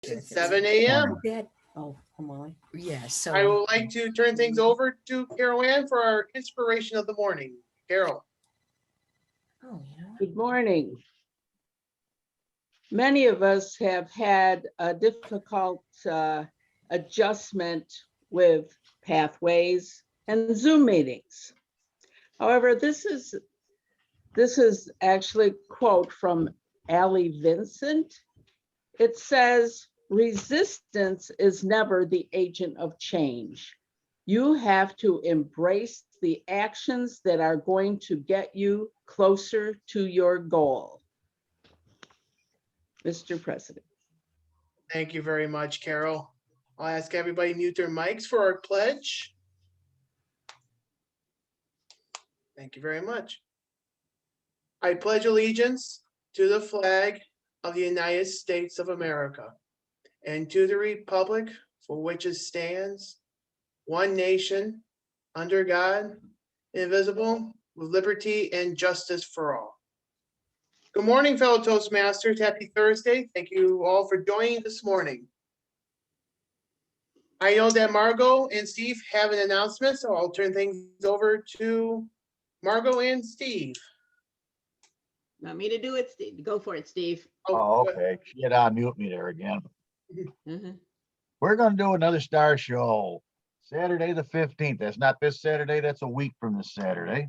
It's 7 a.m. Oh, come on. Yeah, so I would like to turn things over to Carol Ann for our inspiration of the morning. Carol. oh yeah. Good morning. Many of us have had a difficult adjustment with pathways and Zoom meetings. However, this is actually a quote from Allie Vincent. It says, resistance is never the agent of change. You have to embrace the actions that are going to get you closer to your goal. Mr. President. Thank you very much, Carol. I'll ask everybody to mute their mics for our pledge. Thank you very much. I pledge allegiance to the flag of the United States of America and to the republic for which it stands, one nation, under God, indivisible, with liberty and justice for all. Good morning, fellow Toastmasters. Happy Thursday. Thank you all for joining this morning. I know that Margot and Steve have an announcement, so I'll turn things over to Margot and Steve. Want me to do it, Steve? Go for it, Steve. Oh, okay. She had unmute me there again. Mhm. We're going to do another star show Saturday the 15th. That's not this Saturday. That's a week from this Saturday.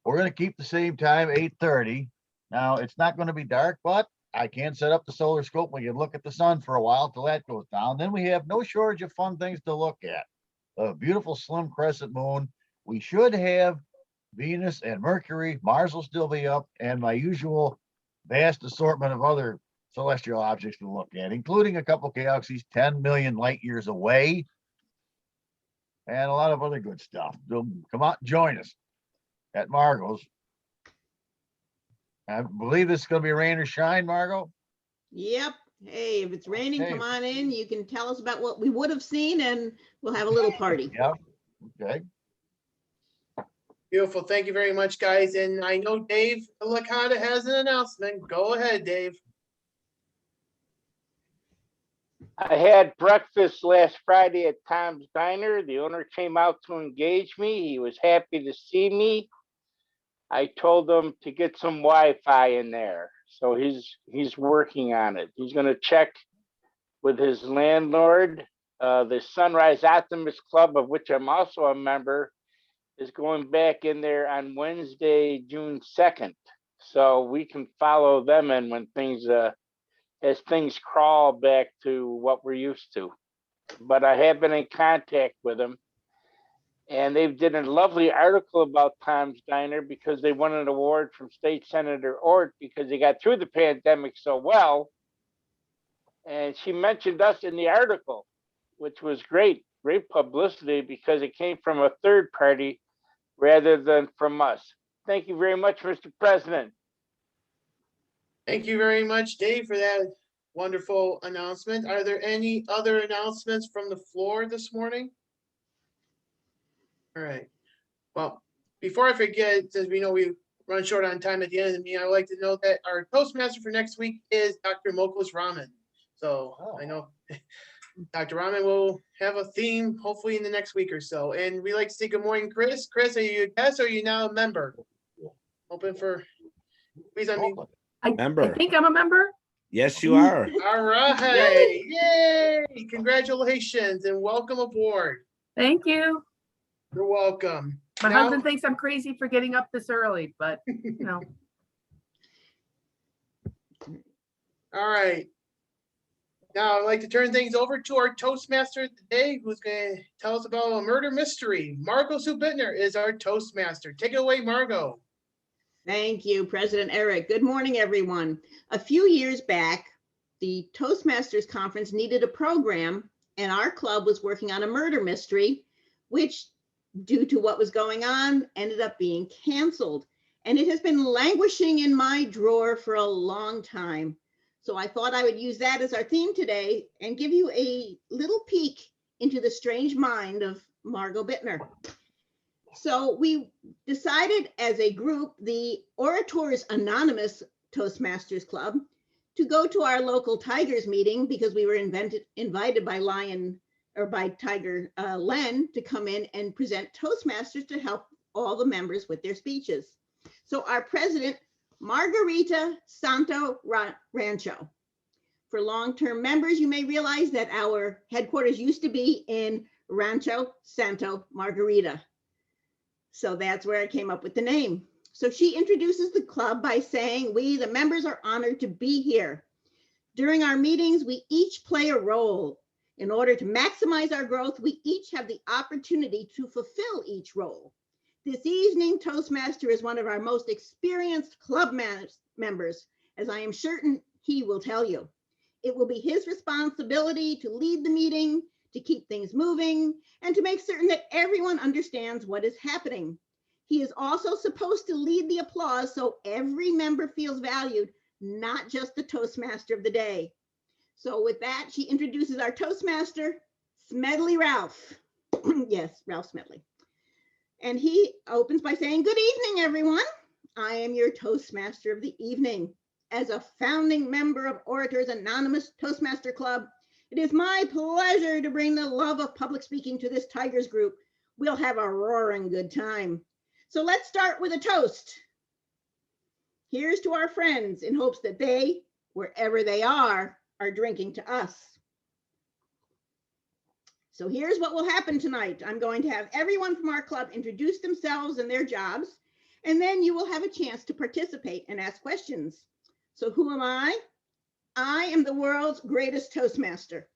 We're going to keep the same time, 8:30. Now, it's not going to be dark, but I can set up the solar scope. We can look at the sun for a while till that goes down. Then we have no shortage of fun things to look at. A beautiful slim crescent moon. We should have Venus and Mercury. Mars will still be up, and my usual vast assortment of other celestial objects to look at, including a couple galaxies 10 million light years away, and a lot of other good stuff. So come out and join us at Margo's. I believe this is going to be rain or shine, Margo. Yep. Hey, if it's raining, Okay. come on in. You can tell us about what we would have seen and we'll have a little party. Yep. Okay. Beautiful. Thank you very much, guys. And I know Dave LICATA has an announcement. Go ahead, Dave. I had breakfast last Friday at Tom's Diner. The owner came out to engage me. He was happy to see me. I told him to get some Wi-Fi in there. So he's working on it. He's going to check with his landlord. The Sunrise Optimist Club, of which I'm also a member, is going back in there on Wednesday, June 2nd. So we can follow them in when things as things crawl back to what we're used to. But I have been in contact with them, and they did a lovely article about Tom's Diner because they won an award from State Senator Ort because they got through the pandemic so well. And she mentioned us in the article, which was great publicity because it came from a third party rather than from us. Thank you very much, Mr. President. Thank you very much, Dave, for that wonderful announcement. Are there any other announcements from the floor this morning? All right. Well, before I forget, since we know we run short on time at the end of the meeting, I would like to note that our Toastmaster for next week is Dr. Muhkles Rahman. So I know Dr. Rahman will have a theme hopefully in the next week or so. And we like to say good morning, Chris. Chris, are you a guest or are you now a member? Open for, please unmute. I Member. think I'm a member. Yes, you are. All right. Yay. Congratulations and welcome aboard. Thank you. You're welcome. My Now- husband thinks I'm crazy for getting up this early, but you know. All right. Now I'd like to turn things over to our Toastmaster today, who's going to tell us about a murder mystery. Margo BITTNER is our Toastmaster. Take it away, Margo. Thank you, President Eric. Good morning, everyone. A few years back, the Toastmasters Conference needed a program, and our club was working on a murder mystery, which, due to what was going on, ended up being canceled. And it has been languishing in my drawer for a long time. So I thought I would use that as our theme today and give you a little peek into the strange mind of Margo BITTNER. So we decided as a group, the Orators Anonymous Toastmasters Club, to go to our local Tigers meeting because we were invited by Tiger Len to come in and present Toastmasters to help all the members with their speeches. So our president, Margarita Santo Rancho. For long-term members, you may realize that our headquarters used to be in Rancho Santo Margarita. So that's where I came up with the name. So she introduces the club by saying, we, the members, are honored to be here. During our meetings, we each play a role. In order to maximize our growth, we each have the opportunity to fulfill each role. This evening, Toastmaster is one of our most experienced club members, as I am certain he will tell you. It will be his responsibility to lead the meeting, to keep things moving, and to make certain that everyone understands what is happening. He is also supposed to lead the applause so every member feels valued, not just the Toastmaster of the day. So with that, she introduces our Toastmaster, Smedley Ralph. Yes, Ralph Smedley. And he opens by saying, good evening, everyone. I am your Toastmaster of the evening. As a founding member of Orators Anonymous Toastmaster Club, it is my pleasure to bring the love of public speaking to this Tigers group. We'll have a roaring good time. So let's start with a toast. Here's to our friends in hopes that they, wherever they are drinking to us. So here's what will happen tonight. I'm going to have everyone from our club introduce themselves and their jobs, and then you will have a chance to participate and ask questions. So who am I? I am the world's greatest Toastmaster.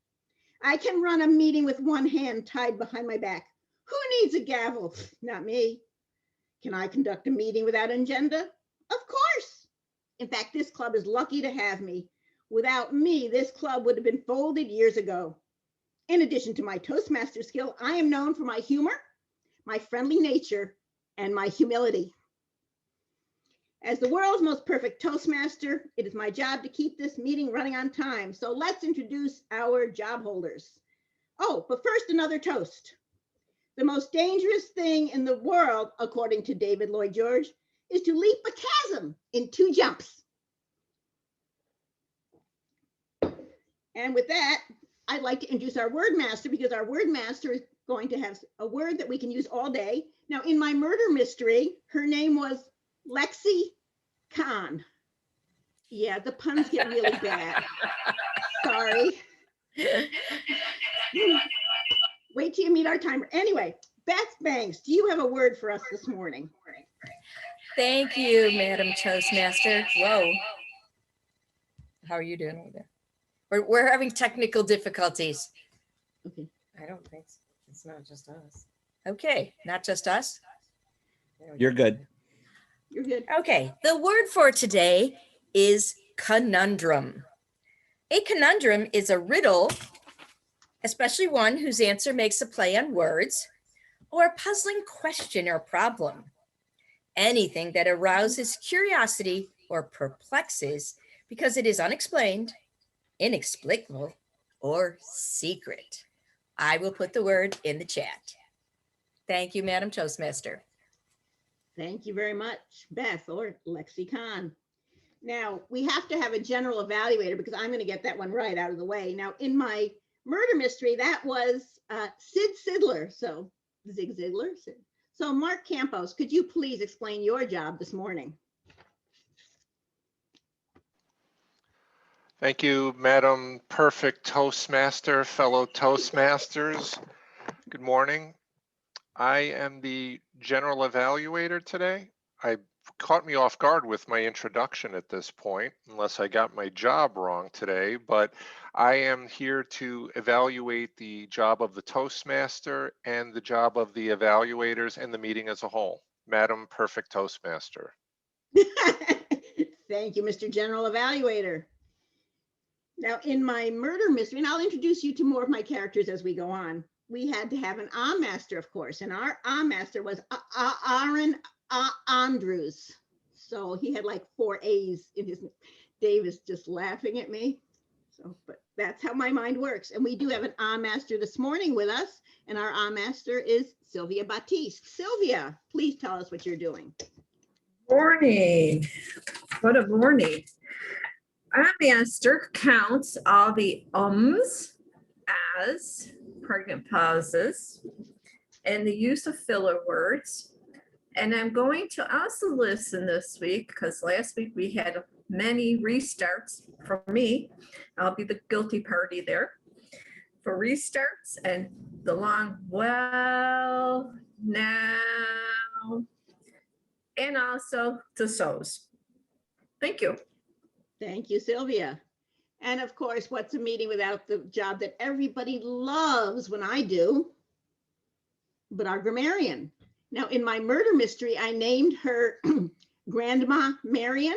I can run a meeting with one hand tied behind my back. Who needs a gavel? Not me. Can I conduct a meeting without an agenda? Of course. In fact, this club is lucky to have me. Without me, this club would have been folded years ago. In addition to my Toastmaster skill, I am known for my humor, my friendly nature, and my humility. As the world's most perfect Toastmaster, it is my job to keep this meeting running on time. So let's introduce our job holders. Oh, but first, another toast. The most dangerous thing in the world, according to David Lloyd George, is to leap a chasm in 2 jumps. And with that, I'd like to introduce our word master, because our word master is going to have a word that we can use all day. Now, in my murder mystery, her name was Lexi Khan. Yeah, the puns get really bad. Sorry. Wait till you meet our timer. Anyway, Beth Banks, do you have a word for us this morning? Thank you, Madam Toastmaster. Whoa. How are you doing over there? We're having technical difficulties. Okay. I don't think so. It's not just us. Okay, not just us. You're good. You're good. Okay, the word for today is conundrum. A conundrum is a riddle, especially one whose answer makes a play on words, or a puzzling question or problem. Anything that arouses curiosity or perplexes because it is unexplained, inexplicable, or secret. I will put the word in the chat. Thank you, Madam Toastmaster. Thank you very much, Beth or Lexi Khan. Now, we have to have a general evaluator because I'm going to get that one right out of the way. Now, in my murder mystery, that was Sid Sidler. So, Zig Ziglar. So, Mark Campos, could you please explain your job this morning? Thank you, Madam Perfect Toastmaster, fellow Toastmasters. Good morning. I am the general evaluator today. Caught me off guard with my introduction at this point, unless I got my job wrong today, but I am here to evaluate the job of the Toastmaster and the job of the evaluators and the meeting as a whole. Madam Perfect Toastmaster. Thank you, Mr. General Evaluator. Now, in my murder mystery, and I'll introduce you to more of my characters as we go on, we had to have an master, of course, and our master was Aaron Andrews. So he had like 4 A's in his. Dave is just laughing at me. So, but that's how my mind works. And we do have an master this morning with us, and our master is Sylvia Batiste. Sylvia, please tell us what you're doing. Morning. What a morning. Our master counts all the ums as pregnant pauses and the use of filler words. And I'm going to also listen this week because last week we had many restarts for me. I'll be the guilty party there for restarts and the long well, now, and also the so's. Thank you. Thank you, Sylvia. And of course, what's a meeting without the job that everybody loves when I do, but our grammarian. Now, in my murder mystery, I named her Grandma Marion.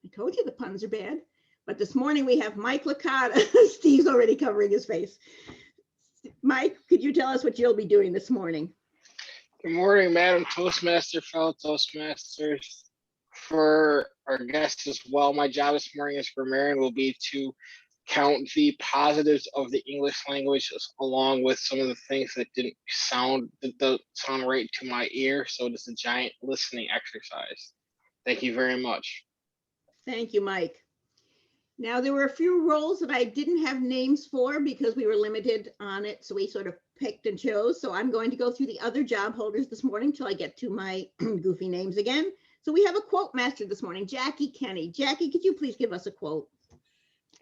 I told you the puns are bad, but this morning we have Mike LICATA. Steve's already covering his face. Mike, could you tell us what you'll be doing this morning? Good morning, Madam Toastmaster, fellow Toastmasters. For our guests as well, my job this morning as grammarian will be to count the positives of the English language along with some of the things that don't sound right to my ear. So it is a giant listening exercise. Thank you very much. Thank you, Mike. Now, there were a few roles that I didn't have names for because we were limited on it. So we sort of picked and chose. So I'm going to go through the other job holders this morning till I get to my goofy names again. So we have a quote master this morning, Jackie Kenny. Jackie, could you please give us a quote?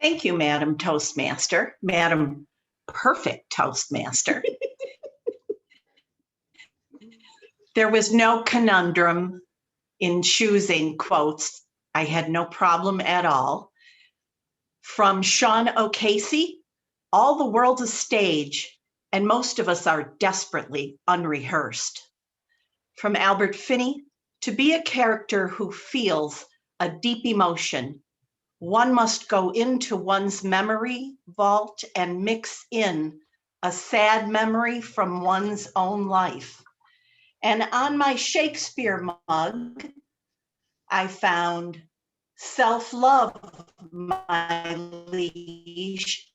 Thank you, Madam Toastmaster, Madam Perfect Toastmaster. There was no conundrum in choosing quotes. I had no problem at all. From Sean O'Casey, all the world's a stage, and most of us are desperately unrehearsed. From Albert Finney, to be a character who feels a deep emotion, one must go into one's memory vault and mix in a sad memory from one's own life. And on my Shakespeare mug, I found self-love, my liege,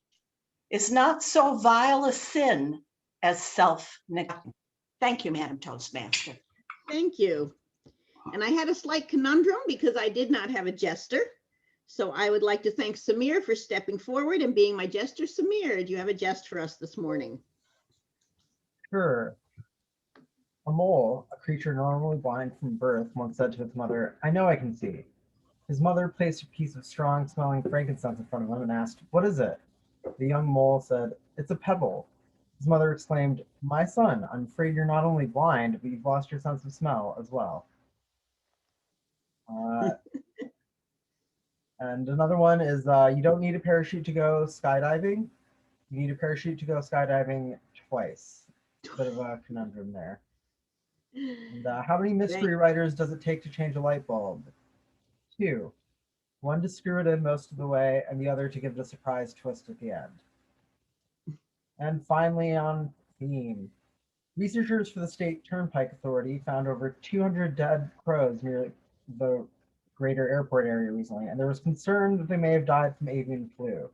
is not so vile a sin as self-neglect. Thank you, Madam Toastmaster. Thank you. And I had a slight conundrum because I did not have a jester. So I would like to thank Samir for stepping forward and being my jester. Samir, do you have a jest for us this morning? Sure. A mole, a creature normally blind from birth, once said to its mother, "I know I can see." His mother placed a piece of strong smelling frankincense in front of him and asked, "What is it?" The young mole said, "It's a pebble." His mother exclaimed, "My son, I'm afraid you're not only blind, but you've lost your sense of smell as well." And another one is, you don't need a parachute to go skydiving. You need a parachute to go skydiving twice. Bit of a conundrum there. And how many mystery writers does it take to change a light bulb? 2. One to screw it in most of the way, and the other to give it a surprise twist at the end. And finally, on theme, researchers for the State Turnpike Authority found over 200 dead crows near the greater airport area recently, and there was concern that they may have died from avian flu.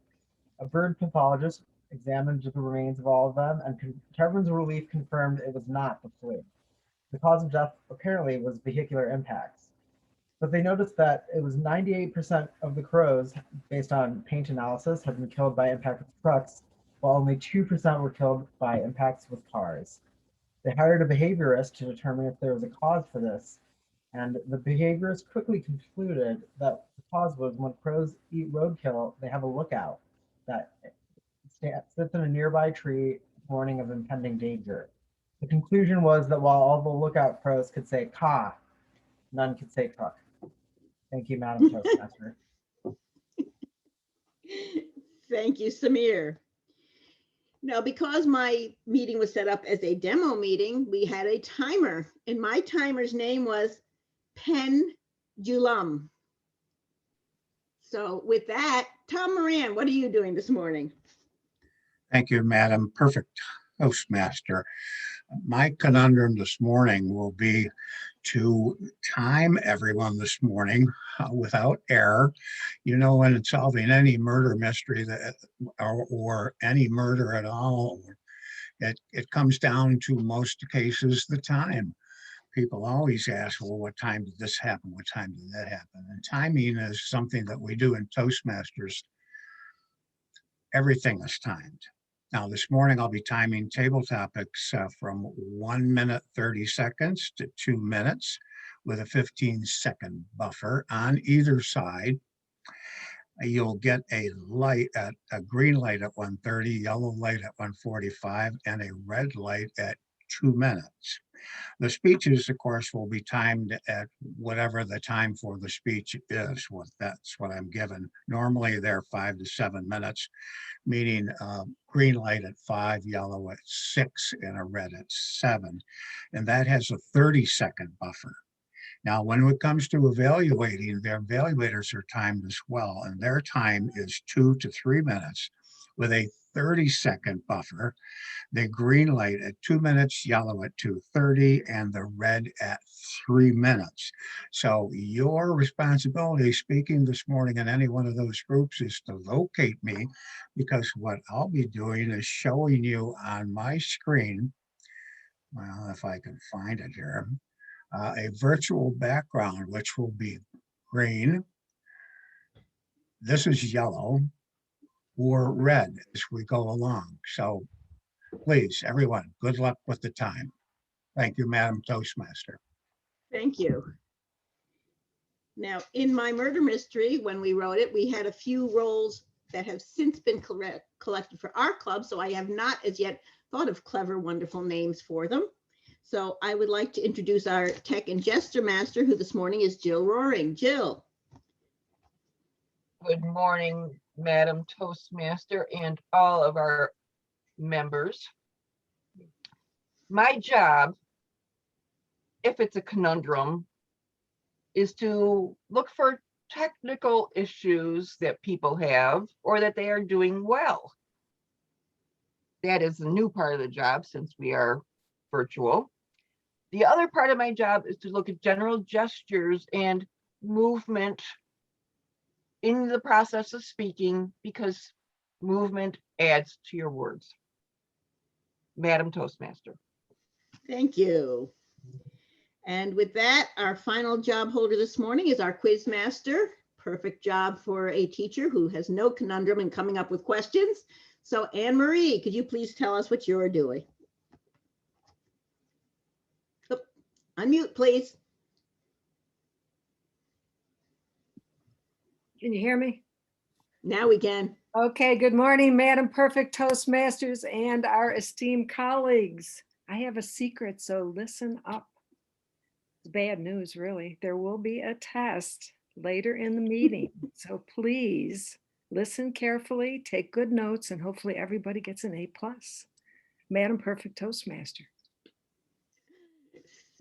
A bird pathologist examined the remains of all of them, and to everyone's relief confirmed it was not the flu. The cause of death apparently was vehicular impacts. But they noticed that it was 98% of the crows, based on paint analysis, had been killed by impact with trucks, while only 2% were killed by impacts with cars. They hired a behaviorist to determine if there was a cause for this, and the behaviorist quickly concluded that the cause was when crows eat roadkill, they have a lookout that sits in a nearby tree warning of impending danger. The conclusion was that while all the lookout crows could say caw, none could say truck. Thank you, Madam Toastmaster. Thank you, Samir. Now, because my meeting was set up as a demo meeting, we had a timer, and my timer's name was Pendulum. So with that, Tom Moran, what are you doing this morning? Thank you, Madam Perfect Toastmaster. My conundrum this morning will be to time everyone this morning without error. You know, when it's solving any murder mystery that, or any murder at all, it comes down to most cases the time. people always ask, well, what time did this happen? What time did that happen? And timing is something that we do in Toastmasters. Everything is timed. Now, this morning I'll be timing table topics from 1 minute 30 seconds to 2 minutes with a 15-second buffer on either side. You'll get a green light at 1:30, yellow light at 1:45, and a red light at 2 minutes. The speeches, of course, will be timed at whatever the time for the speech is. That's what I'm given. Normally, they're 5 to 7 minutes, meaning green light at 5, yellow at 6, and a red at 7. And that has a 30-second buffer. Now, when it comes to evaluating, their evaluators are timed as well, and their time is 2 to 3 minutes with a 30-second buffer. The green light at 2 minutes, yellow at 2:30, and the red at 3 minutes. So your responsibility speaking this morning in any one of those groups is to locate me, because what I'll be doing is showing you on my screen, well, if I can find it here, a virtual background, which will be green. This is yellow or red as we go along. So please, everyone, good luck with the time. Thank you, Madam Toastmaster. Thank you. Now, in my murder mystery, when we wrote it, we had a few roles that have since been collected for our club, so I have not as yet thought of clever, wonderful names for them. So I would like to introduce our tech and gesture master, who this morning is Jill Roaring. Jill. Good morning, Madam Toastmaster and all of our members. My job, if it's a conundrum, is to look for technical issues that people have or that they are doing well. That is the new part of the job since we are virtual. The other part of my job is to look at general gestures and movement in the process of speaking, because movement adds to your words. Madam Toastmaster. Thank you. And with that, our final job holder this morning is our quiz master. Perfect job for a teacher who has no conundrum in coming up with questions. So Anne Marie, could you please tell us what you're doing? Oh, unmute, please. Can you hear me? Now we can. Okay, good morning, Madam Perfect Toastmasters and our esteemed colleagues. I have a secret, so listen up. It's bad news, really. There will be a test later in the meeting, so please listen carefully, take good notes, and hopefully everybody gets an A+. Madam Perfect Toastmaster.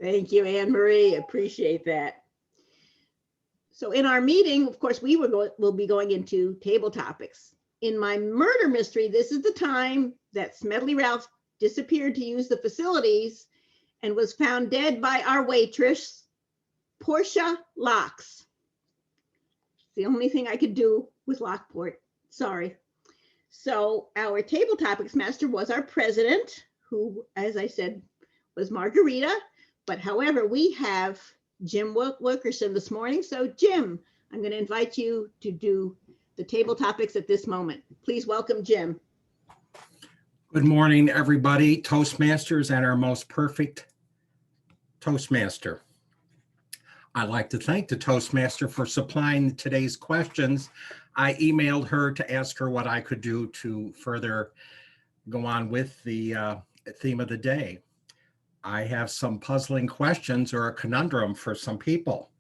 Thank you, Anne Marie. Appreciate that. So in our meeting, of course, we'll be going into table topics. In my murder mystery, this is the time that Smedley Ralph disappeared to use the facilities and was found dead by our waitress, Portia Locks. The only thing I could do with Lockport, sorry. So our table topics master was our president, who, as I said, was Margarita. But however, we have Jim Wilkerson this morning. So Jim, I'm going to invite you to do the table topics at this moment. Please welcome Jim. Good morning, everybody, Toastmasters and our most perfect Toastmaster. I'd like to thank the Toastmaster for supplying today's questions. I emailed her to ask her what I could do to further go on with the theme of the day. I have some puzzling questions or a conundrum for some people.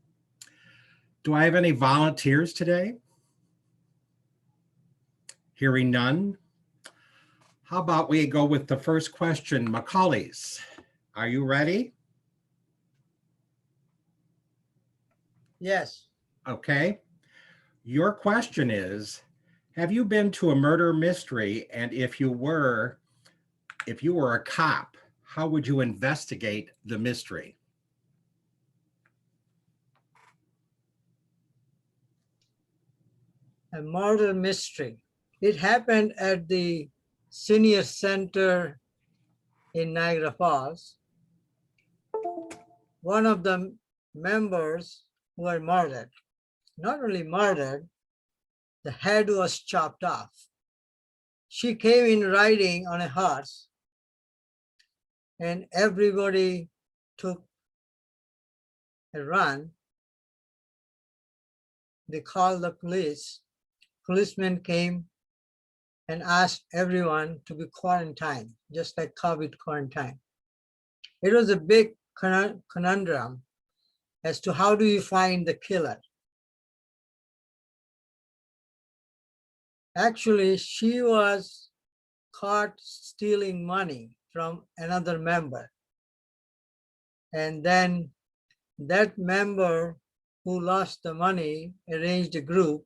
Do I have any volunteers today? Hearing none. How about we go with the first question, Muhkles? Are you ready? Yes. Okay. Your question is, have you been to a murder mystery? And if you were a cop, how would you investigate the mystery? A murder mystery. It happened at the Senior Center in Niagara Falls. one of the members were murdered. Not only murdered, the head was chopped off. She came in riding on a horse, and everybody took a run. They called the police. Policemen came and asked everyone to be quarantined, just like COVID quarantine. It was a big conundrum as to how do you find the killer. Actually, she was caught stealing money from another member. And then that member who lost the money arranged a group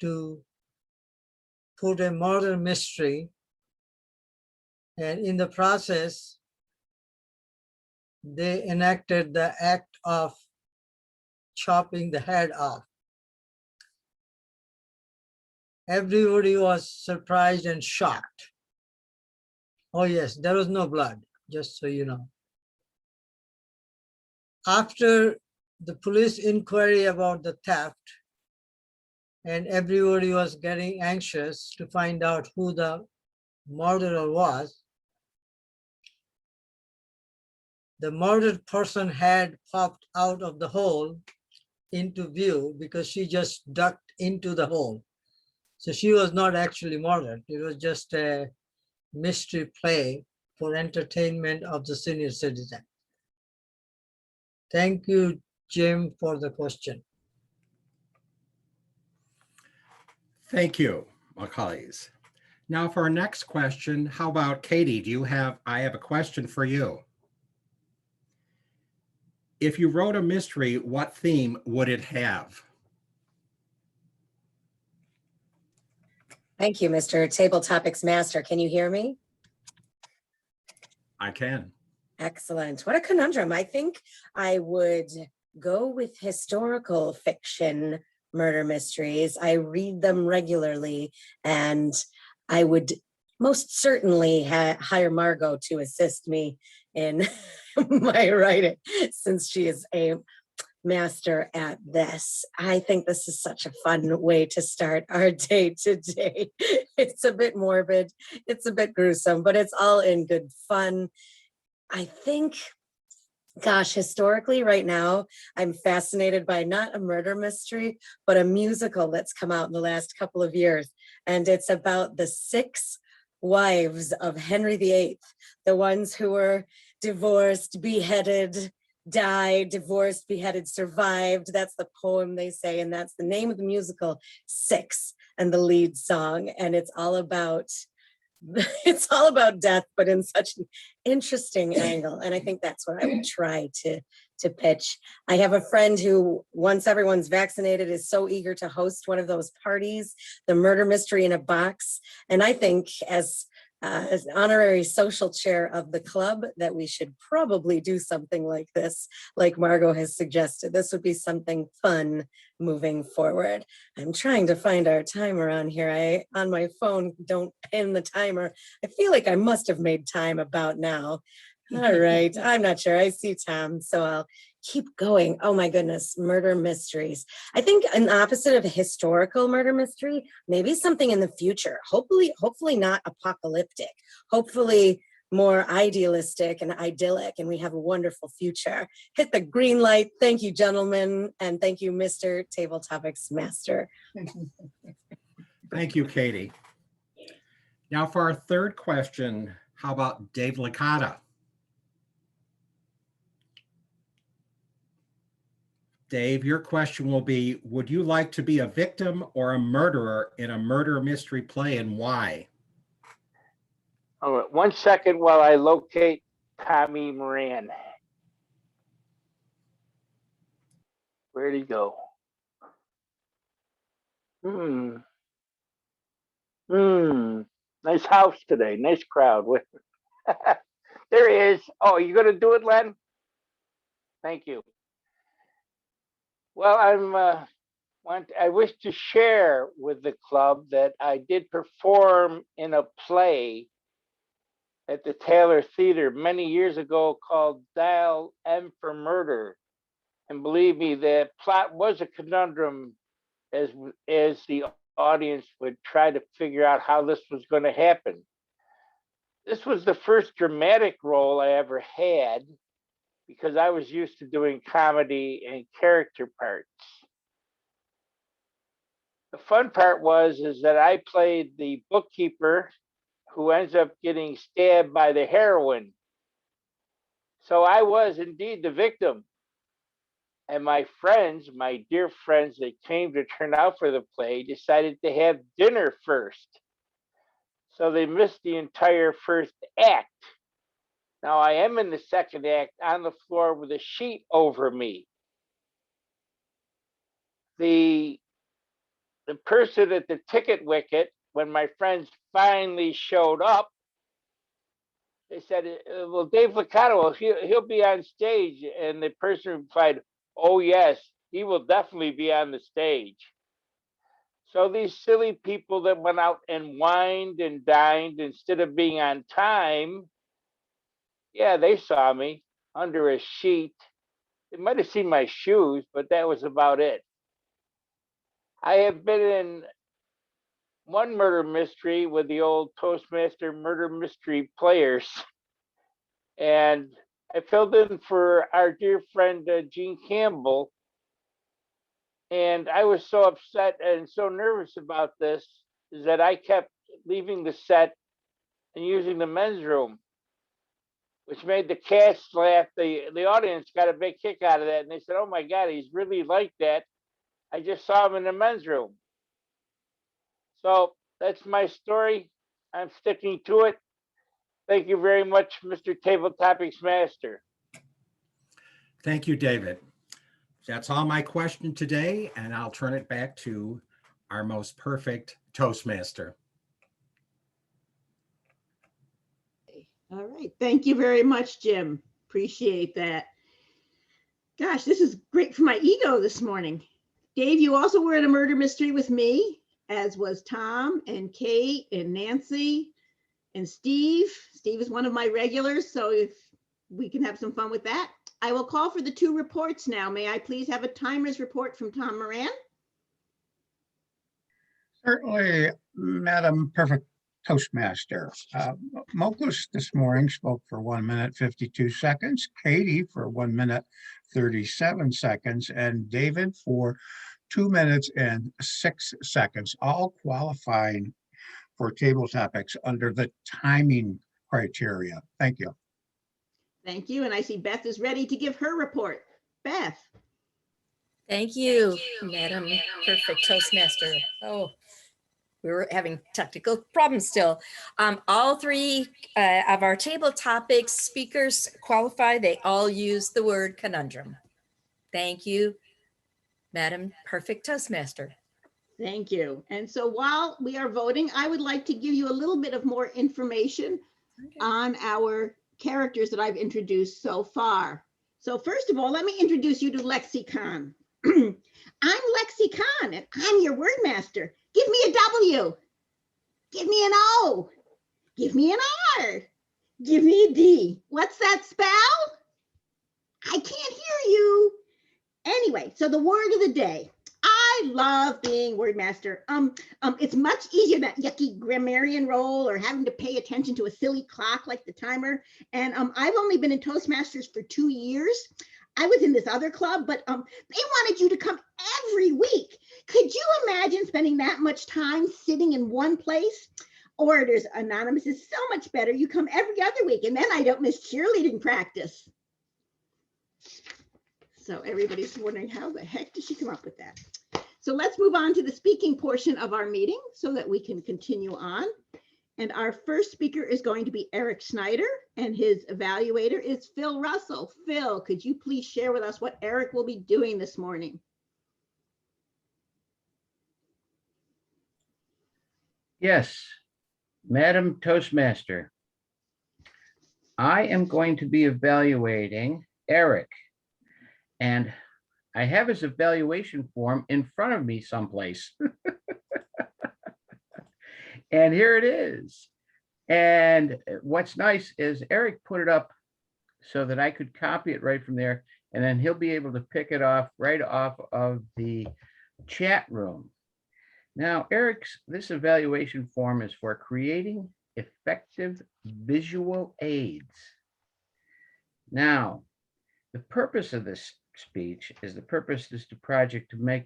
to put a murder mystery. And in the process, they enacted the act of chopping the head off. Everybody was surprised and shocked. Oh yes, there was no blood, just so you know. After the police inquiry about the theft, and everybody was getting anxious to find out who the murderer was, the murdered person had popped out of the hole into view because she just ducked into the hole. So she was not actually murdered. It was just a mystery play for entertainment of the senior citizen. Thank you, Jim, for the question. Thank you, Muhkles. Now for our next question, how about Katie? I have a question for you. If you wrote a mystery, what theme would it have? Thank you, Mr. Table Topics Master. Can you hear me? I can. Excellent. What a conundrum. I think I would go with historical fiction murder mysteries. I read them regularly, and I would most certainly hire Margo to assist me in my writing, since she is a master at this. I think this is such a fun way to start our day today. It's a bit morbid, it's a bit gruesome, but it's all in good fun. I think, gosh, historically right now, I'm fascinated by not a murder mystery, but a musical that's come out in the last couple of years. And it's about the 6 wives of Henry VIII, the ones who were divorced, beheaded, died, divorced, beheaded, survived. That's the poem they say, and that's the name of the musical, 6, and the lead song. And it's all about death, but in such an interesting angle. And I think that's what I would try to pitch. I have a friend who, once everyone's vaccinated, is so eager to host one of those parties, the murder mystery in a box. And I think as honorary social chair of the club, that we should probably do something like this, like Margo has suggested. This would be something fun moving forward. I'm trying to find our timer on here. I, on my phone, don't pin the timer. I feel like I must have made time about now. All right, I'm not sure. I see Tom, so I'll keep going. Oh my goodness, murder mysteries. I think an opposite of a historical murder mystery, maybe something in the future. Hopefully not apocalyptic. Hopefully more idealistic and idyllic, and we have a wonderful future. Hit the green light. Thank you, gentlemen, and thank you, Mr. Table Topics Master. Thank you, Katie. Now for our third question, how about Dave LICATA? Dave, your question will be, would you like to be a victim or a murderer in a murder mystery play, and why? All right, 1 second while I locate Tommy Moran. Where'd he go? Nice house today, nice crowd. There he is. Oh, you gonna do it, Len? Thank you. Well, I wish to share with the club that I did perform in a play at the Taylor Theater many years ago called Dial M for Murder. And believe me, the plot was a conundrum as the audience would try to figure out how this was going to happen. This was the first dramatic role I ever had because I was used to doing comedy and character parts. The fun part is that I played the bookkeeper who ends up getting stabbed by the heroine. So I was indeed the victim. And my friends, my dear friends that came to turn out for the play decided to have dinner first. So they missed the entire first act. Now I am in the second act on the floor with a sheet over me. The person at the ticket wicket, when my friends finally showed up, they said, well, Dave LICATA, he'll be on stage. And the person replied, oh yes, he will definitely be on the stage. So these silly people that went out and wined and dined instead of being on time, yeah, they saw me under a sheet. They might have seen my shoes, but that was about it. I have been in one murder mystery with the old Toastmaster murder mystery players. And I filled in for our dear friend, Gene Campbell. And I was so upset and so nervous about this is that I kept leaving the set and using the men's room, which made the cast laugh. The audience got a big kick out of that. And they said, oh my God, he's really like that. I just saw him in the men's room. So that's my story. I'm sticking to it. Thank you very much, Mr. Table Topics Master. Thank you, David. That's all my question today, and I'll turn it back to our most perfect Toastmaster. All right. Thank you very much, Jim. Appreciate that. Gosh, this is great for my ego this morning. Dave, you also were in a murder mystery with me, as was Tom and Kate and Nancy and Steve. Steve is one of my regulars, so if we can have some fun with that. I will call for the two reports now. May I please have a timer's report from Tom Moran? Certainly, Madam Perfect Toastmaster. Muhkles this morning spoke for 1 minute, 52 seconds. Katie for 1 minute, 37 seconds. And David for 2 minutes and 6 seconds, all qualifying for table topics under the timing criteria. Thank you. Thank you. And I see Beth is ready to give her report. Beth. Thank you, Madam Perfect Toastmaster. Oh, we were having technical problems still. All three of our table topics speakers qualify. They all use the word conundrum. Thank you, Madam Perfect Toastmaster. Thank you. And so while we are voting, I would like to give you a little bit of more information on our characters that I've introduced so far. So first of all, let me introduce you to Lexicon. I'm Lexicon and I'm your word master. Give me a W. Give me an O. Give me an R. Give me a D. What's that spell? I can't hear you. Anyway, so the word of the day. I love being word master. It's much easier than that yucky grammarian role or having to pay attention to a silly clock like the timer. And I've only been in Toastmasters for 2 years. I was in this other club, but they wanted you to come every week. Could you imagine spending that much time sitting in one place? Orators Anonymous is so much better. You come every other week, and then I don't miss cheerleading practice. So everybody's wondering how the heck did she come up with that? So let's move on to the speaking portion of our meeting so that we can continue on. And our first speaker is going to be Eric Snyder, and his evaluator is Phil Russell. Phil, could you please share with us what Eric will be doing this morning? Yes, Madam Toastmaster, I am going to be evaluating Eric, and I have his evaluation form in front of me someplace. And here it is. And what's nice is Eric put it up so that I could copy it right from there, and then he'll be able to pick it off right off of the chat room. Now, this evaluation form is for creating effective visual aids. Now, the purpose of this speech is to project to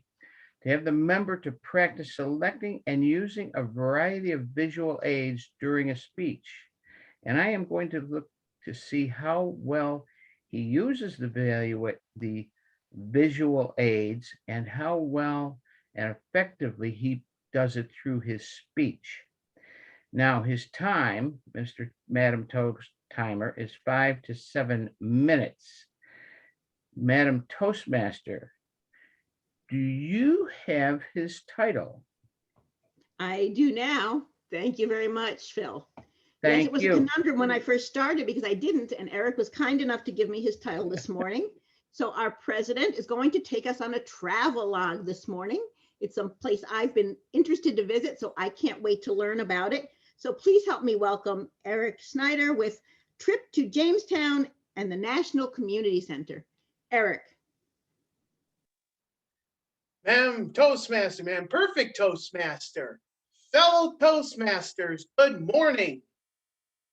have the member to practice selecting and using a variety of visual aids during a speech. And I am going to look to see how well he uses the visual aids and how well and effectively he does it through his speech. Now, his time, Madam Toast timer, is 5 to 7 minutes. Madam Toastmaster, do you have his title? I do now. Thank you very much, Phil. Yes, Thank it was you. a conundrum when I first started because I didn't, and Eric was kind enough to give me his title this morning. So our president is going to take us on a travel log this morning. It's some place I've been interested to visit, so I can't wait to learn about it. So please help me welcome Eric Snyder with Trip to Jamestown and the National Community Center. Eric. Ma'am Toastmaster, ma'am perfect Toastmaster, fellow Toastmasters, good morning.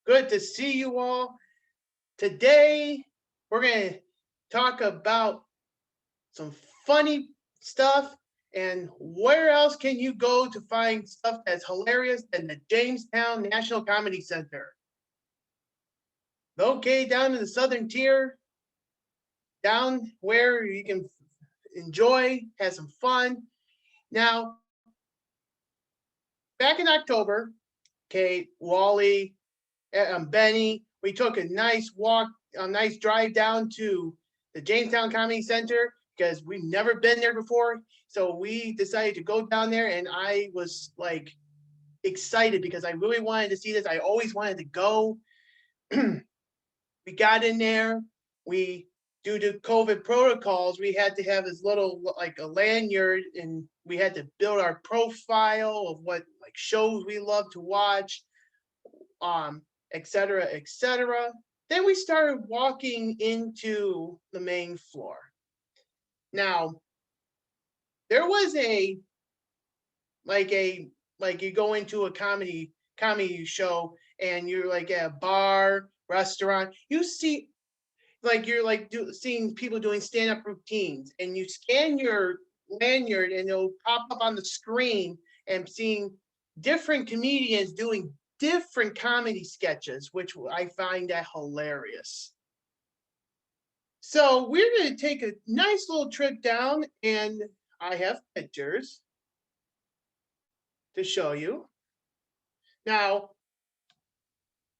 Good to see you all. Today, we're going to talk about some funny stuff, and where else can you go to find stuff that's hilarious than the Jamestown National Comedy Center? Located down in the southern tier, down where you can enjoy, have some fun. Now, back in October, Kate, Wally, Benny, we took a nice walk, a nice drive down to the Jamestown Comedy Center because we've never been there before. So we decided to go down there, and I was like excited because I really wanted to see this. I always wanted to go. We got in there. Due to COVID protocols, we had to have this little, like a lanyard, and we had to build our profile of what like shows we love to watch, et cetera, et cetera. Then we started walking into the main floor. Now, there was like you go into a comedy show and you're like at a bar, restaurant, you see, like you're like seeing people doing stand-up routines, and you scan your lanyard and it'll pop up on the screen, and seeing different comedians doing different comedy sketches, which I find that hilarious. So we're going to take a nice little trip down, and I have pictures to show you. Now,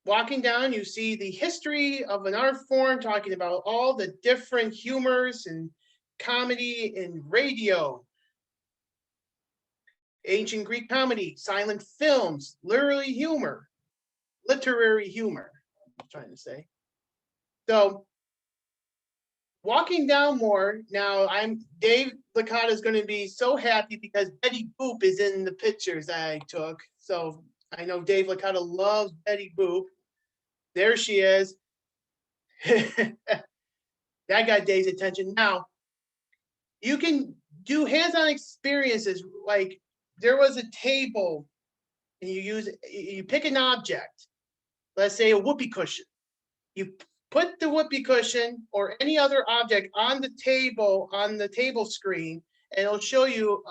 walking down, you see the history of an art form, talking about all the different humors and comedy and radio, ancient Greek comedy, silent films, literary humor, I'm trying to say. So walking down more, now Dave LICATA is going to be so happy because Betty Boop is in the pictures that I took. So I know Dave LICATA loves Betty Boop. There she is. That got Dave's attention. Now, you can do hands-on experiences. Like there was a table, and you pick an object. Let's say a whoopee cushion. You put the whoopee cushion or any other object on the table screen, and it'll show you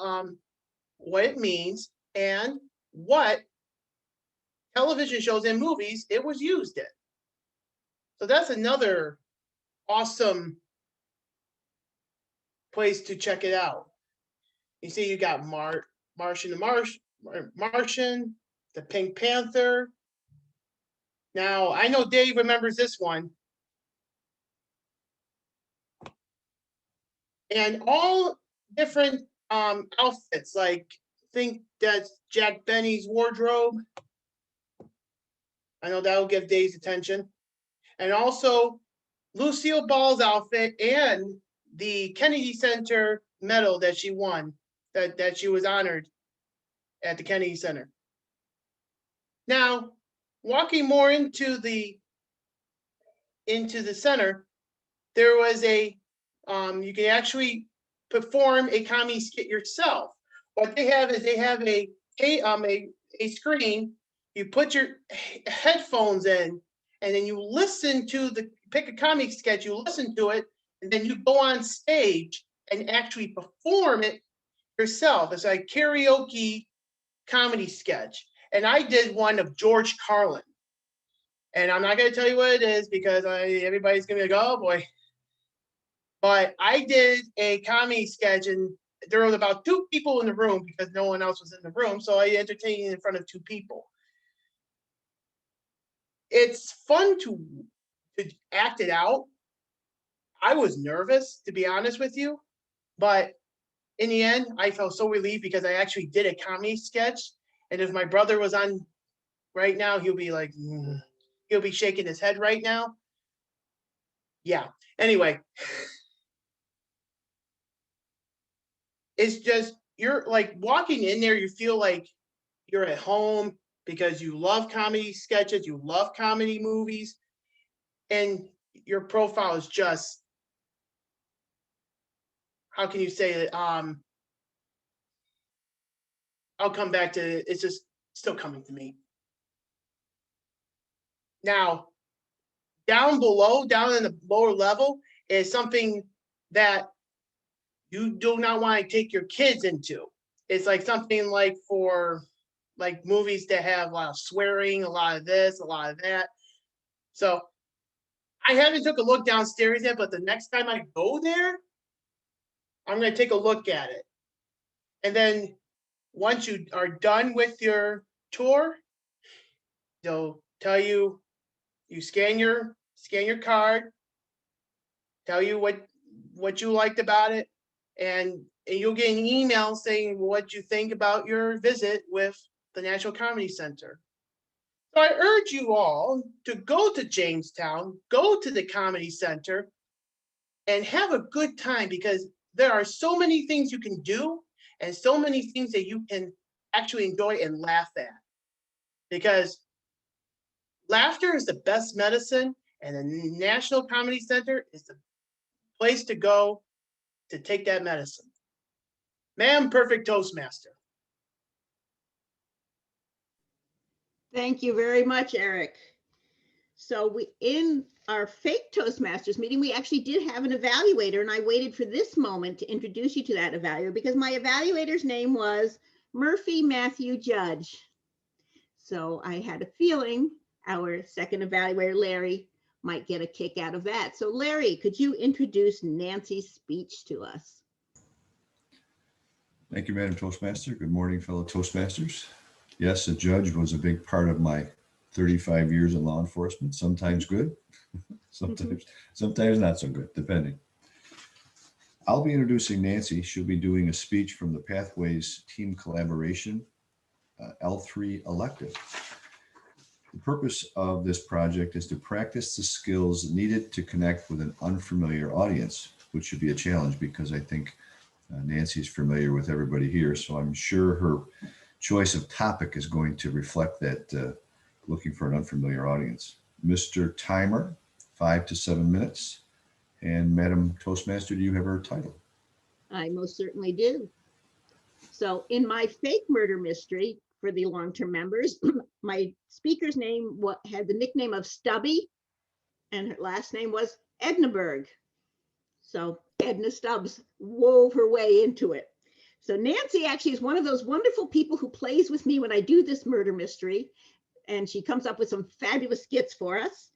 what it means and what television shows and movies it was used in. So that's another awesome place to check it out. You see, you got Martian, the Pink Panther. Now, I know Dave remembers this one. And all different outfits, like think that's Jack Benny's wardrobe. I know that'll give Dave's attention. And also Lucille Ball's outfit and the Kennedy Center medal that she won, that she was honored at the Kennedy Center. Now, walking more into the center, there was a, you can actually perform a comedy skit yourself. What they have is they have a screen, you put your headphones in, and then you listen to pick a comic sketch, you listen to it, and then you go on stage and actually perform it yourself. It's like karaoke comedy sketch. And I did one of George Carlin. And I'm not going to tell you what it is because everybody's going to be like, oh boy. But I did a comedy sketch and there was about 2 people in the room because no one else was in the room. So I entertained in front of 2 people. It's fun to act it out. I was nervous, to be honest with you. But in the end, I felt so relieved because I actually did a comedy sketch. And if my brother was on right now, he'll be like, he'll be shaking his head right now. Yeah. Anyway. It's just, you're like walking in there, you feel like you're at home because you love comedy sketches, you love comedy movies, and your profile is just, how can you say it? I'll come back to it. It's just still coming to me. Now, down below, down in the lower level is something that you do not want to take your kids into. It's like something like for like movies that have a lot of swearing, a lot of this, a lot of that. So I haven't took a look downstairs yet, but the next time I go there, I'm going to take a look at it. And then once you are done with your tour, they'll tell you, you scan your card, tell you what you liked about it, and you'll get an email saying what you think about your visit with the National Comedy Center. So I urge you all to go to Jamestown, go to the Comedy Center, and have a good time because there are so many things you can do and so many things that you can actually enjoy and laugh at. Because laughter is the best medicine, and the National Comedy Center is the place to go to take that medicine. Ma'am, perfect Toastmaster. Thank you very much, Eric. So in our fake Toastmasters meeting, we actually did have an evaluator, and I waited for this moment to introduce you to that evaluator because my evaluator's name was Murphy Matthew Judge. So I had a feeling our second evaluator, Larry, might get a kick out of that. So Larry, could you introduce Nancy's speech to us? Thank you, Madam Toastmaster. Good morning, fellow Toastmasters. Yes, a judge was a big part of my 35 years in law enforcement, sometimes good, sometimes not so good, depending. I'll be introducing Nancy. She'll be doing a speech from the Pathways Team Collaboration L3 elective. The purpose of this project is to practice the skills needed to connect with an unfamiliar audience, which should be a challenge because I think Nancy's familiar with everybody here. So I'm sure her choice of topic is going to reflect that looking for an unfamiliar audience. Mr. Timer, 5 to 7 minutes. And Madam Toastmaster, do you have her title? I most certainly do. So in my fake murder mystery, for the long-term members, my speaker's name had the nickname of Stubby, and her last name was Ednaberg. So Edna Stubbs wove her way into it. So Nancy actually is one of those wonderful people who plays with me when I do this murder mystery, and she comes up with some fabulous skits for us,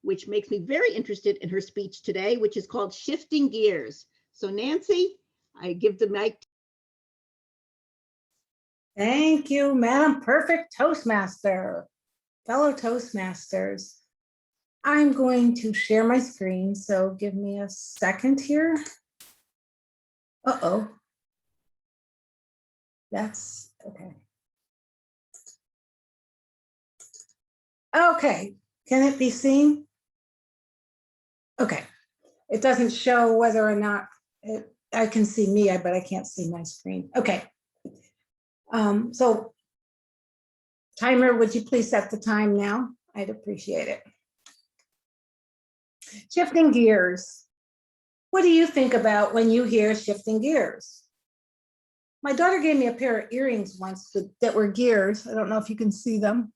which makes me very interested in her speech today, which is called Shifting Gears. So Nancy, I give the mic. Thank you, Madam Perfect Toastmaster. Fellow Toastmasters, I'm going to share my screen, so give me a second here. Uh-oh. That's okay. Okay, can it be seen? Okay, it doesn't show whether or not I can see me, but I can't see my screen. Okay. So Timer, would you please set the time now? I'd appreciate it. Shifting gears. What do you think about when you hear shifting gears? My daughter gave me a pair of earrings once that were gears. I don't know if you can see them.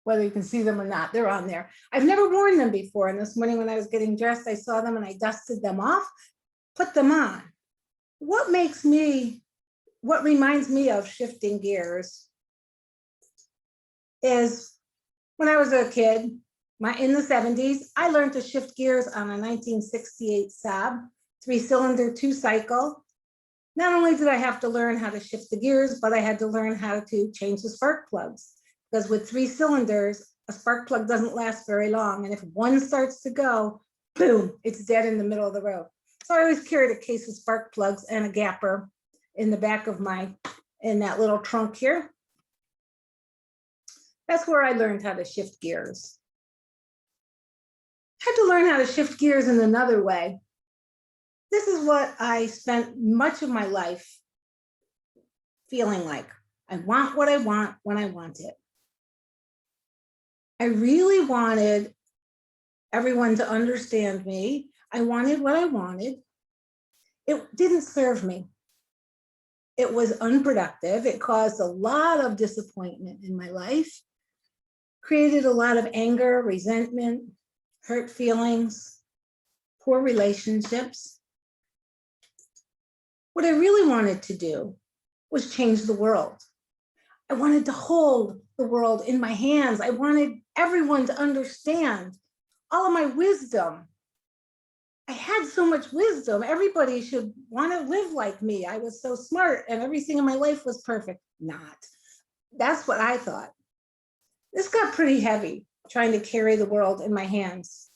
Whether you can see them or not, they're on there. I've never worn them before. And this morning when I was getting dressed, I saw them and I dusted them off, put them on. What reminds me of shifting gears is when I was a kid, in the 70s, I learned to shift gears on a 1968 Saab, 3-cylinder, 2-cycle. Not only did I have to learn how to shift the gears, but I had to learn how to change the spark plugs. Because with 3 cylinders, a spark plug doesn't last very long. And if one starts to go, boom, it's dead in the middle of the road. So I always carried a case of spark plugs and a gapper in the back of in that little trunk here. That's where I learned how to shift gears. I had to learn how to shift gears in another way. This is what I spent much of my life feeling like. I want what I want when I want it. I really wanted everyone to understand me. I wanted what I wanted. It didn't serve me. It was unproductive. It caused a lot of disappointment in my life, created a lot of anger, resentment, hurt feelings, poor relationships. What I really wanted to do was change the world. I wanted to hold the world in my hands. I wanted everyone to understand all of my wisdom. I had so much wisdom. Everybody should want to live like me. I was so smart and everything in my life was perfect. Not. That's what I thought. This got pretty heavy, trying to carry the world in my hands.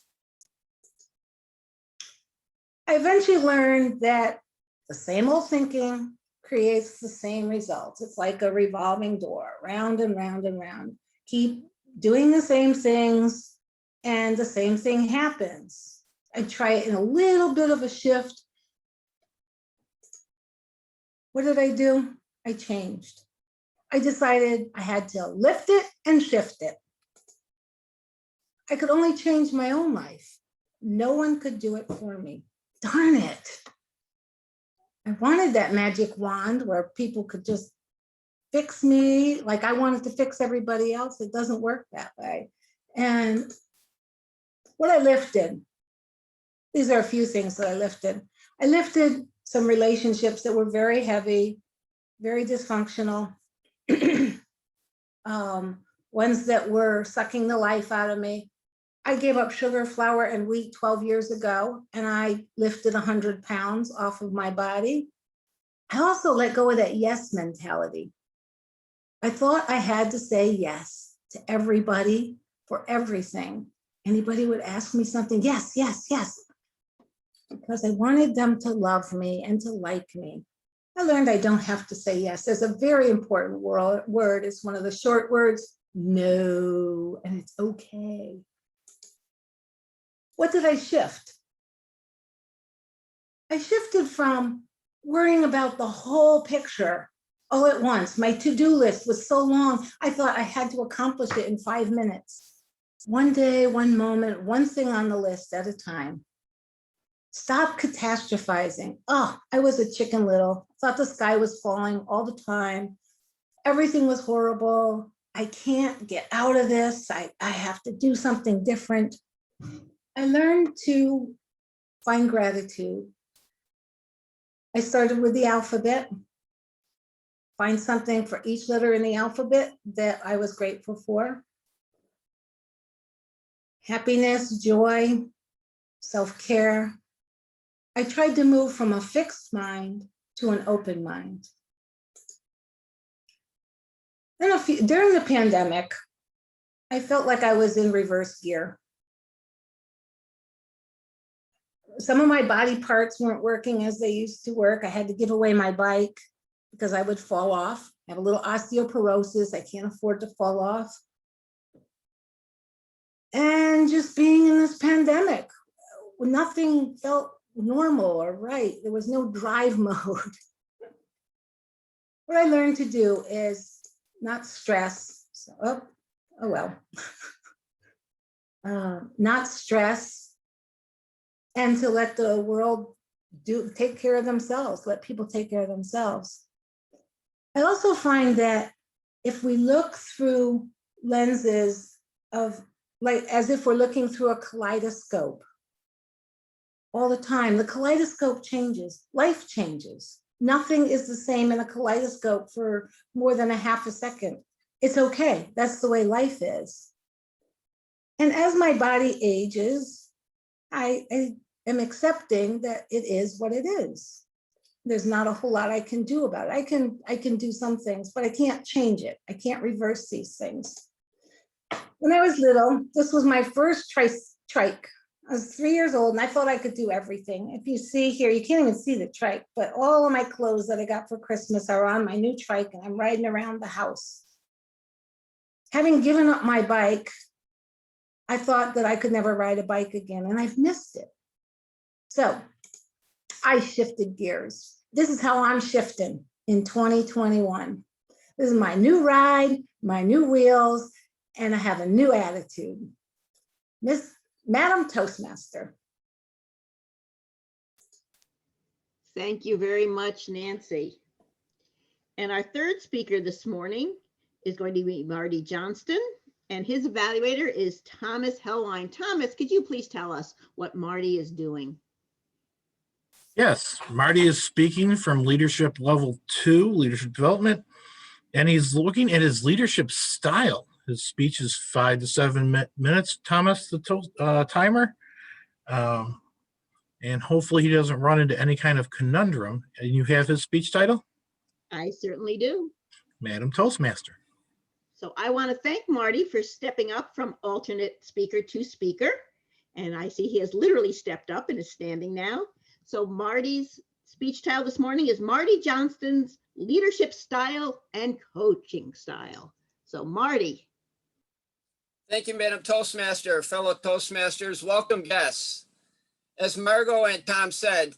I eventually learned that the same old thinking creates the same results. It's like a revolving door, round and round and round. Keep doing the same things and the same thing happens. I try it in a little bit of a shift. What did I do? I changed. I decided I had to lift it and shift it. I could only change my own life. No one could do it for me. Darn it. I wanted that magic wand where people could just fix me like I wanted to fix everybody else. It doesn't work that way. And what I lifted, these are a few things that I lifted. I lifted some relationships that were very heavy, very dysfunctional, ones that were sucking the life out of me. I gave up sugar, flour, and wheat 12 years ago, and I lifted 100 pounds off of my body. I also let go of that yes mentality. I thought I had to say yes to everybody for everything. Anybody would ask me something, yes, yes, yes, because I wanted them to love me and to like me. I learned I don't have to say yes. There's a very important word. It's one of the short words, no, and it's okay. What did I shift? I shifted from worrying about the whole picture all at once. My to-do list was so long, I thought I had to accomplish it in 5 minutes. One day, one moment, one thing on the list at a time. Stop catastrophizing. Oh, I was a Chicken Little. Thought the sky was falling all the time. Everything was horrible. I can't get out of this. I have to do something different. I learned to find gratitude. I started with the alphabet. Find something for each letter in the alphabet that I was grateful for. Happiness, joy, self-care. I tried to move from a fixed mind to an open mind. Then during the pandemic, I felt like I was in reverse gear. Some of my body parts weren't working as they used to work. I had to give away my bike because I would fall off. I have a little osteoporosis. I can't afford to fall off. And just being in this pandemic, nothing felt normal or right. There was no drive mode. What I learned to do is not stress. So, oh well. Not stress, and to let the world take care of themselves, let people take care of themselves. I also find that if we look through lenses of, like, as if we're looking through a kaleidoscope all the time, the kaleidoscope changes, life changes. Nothing is the same in a kaleidoscope for more than a half a second. It's okay, that's the way life is. And as my body ages, I am accepting that it is what it is. There's not a whole lot I can do about it. I can do some things, but I can't change it. I can't reverse these things. When I was little, this was my first trike. I was 3 years old and I thought I could do everything. If you see here, you can't even see the trike, but all of my clothes that I got for Christmas are on my new trike and I'm riding around the house. Having given up my bike, I thought that I could never ride a bike again, and I've missed it. So I shifted gears. This is how I'm shifting in 2021. This is my new ride, my new wheels, and I have a new attitude. Madam Toastmaster. Thank you very much, Nancy. And our third speaker this morning is going to be Marty Johnston, and his evaluator is Thomas HELDWEIN. Thomas, could you please tell us what Marty is doing? Yes, Marty is speaking from leadership level 2, leadership development, and he's looking at his leadership style. His speech is 5 to 7 minutes, Thomas, the timer. And hopefully he doesn't run into any kind of conundrum. And you have his speech title? I certainly do. Madam Toastmaster. So I want to thank Marty for stepping up from alternate speaker to speaker. And I see he has literally stepped up and is standing now. So Marty's speech title this morning is Marty Johnston's Leadership Style and Coaching Style. So Marty. Thank you, Madam Toastmaster, fellow Toastmasters, welcome guests. As Margo and Tom said,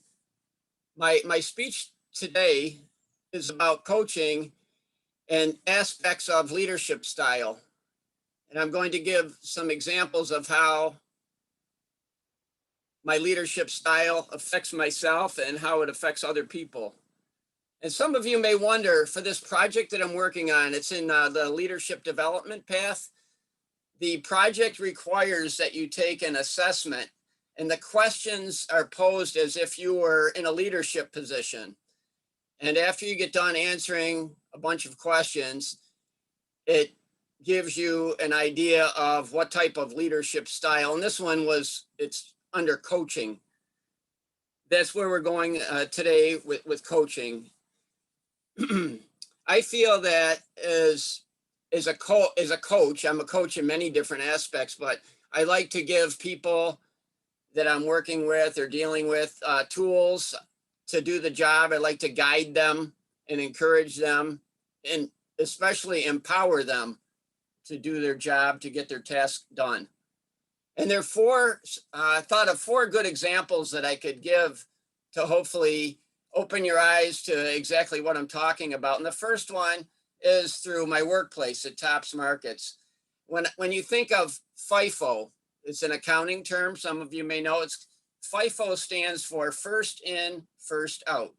my speech today is about coaching and aspects of leadership style. And I'm going to give some examples of how my leadership style affects myself and how it affects other people. And some of you may wonder, for this project that I'm working on, it's in the leadership development path. The project requires that you take an assessment, and the questions are posed as if you were in a leadership position. And after you get done answering a bunch of questions, it gives you an idea of what type of leadership style. And this one it's under coaching. That's where we're going today with coaching. I feel that as a coach, I'm a coach in many different aspects, but I like to give people that I'm working with or dealing with tools to do the job. I like to guide them and encourage them and especially empower them to do their job, to get their task done. And there are I thought of 4 good examples that I could give to hopefully open your eyes to exactly what I'm talking about. And the first one is through my workplace at Tops Markets. When you think of FIFO, it's an accounting term. Some of you may know FIFO stands for first in, first out.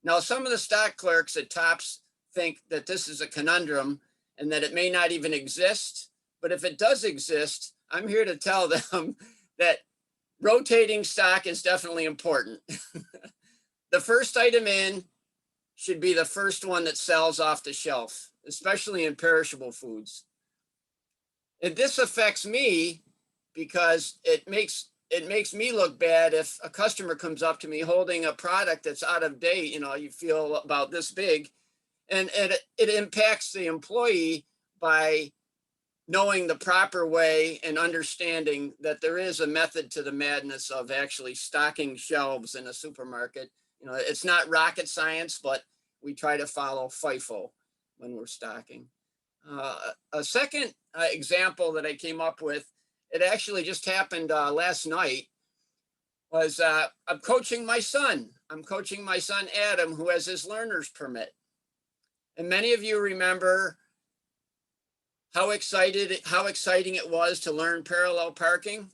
Now, some of the stock clerks at Tops think that this is a conundrum and that it may not even exist. But if it does exist, I'm here to tell them that rotating stock is definitely important. The first item in should be the first one that sells off the shelf, especially in perishable foods. And this affects me because it makes me look bad if a customer comes up to me holding a product that's out of date, you feel about this big, and it impacts the employee by knowing the proper way and understanding that there is a method to the madness of actually stocking shelves in a supermarket. It's not rocket science, but we try to follow FIFO when we're stocking. A second example that I came up with, it actually just happened last night, was I'm coaching my son. I'm coaching my son, Adam, who has his learner's permit. And many of you remember how exciting it was to learn parallel parking?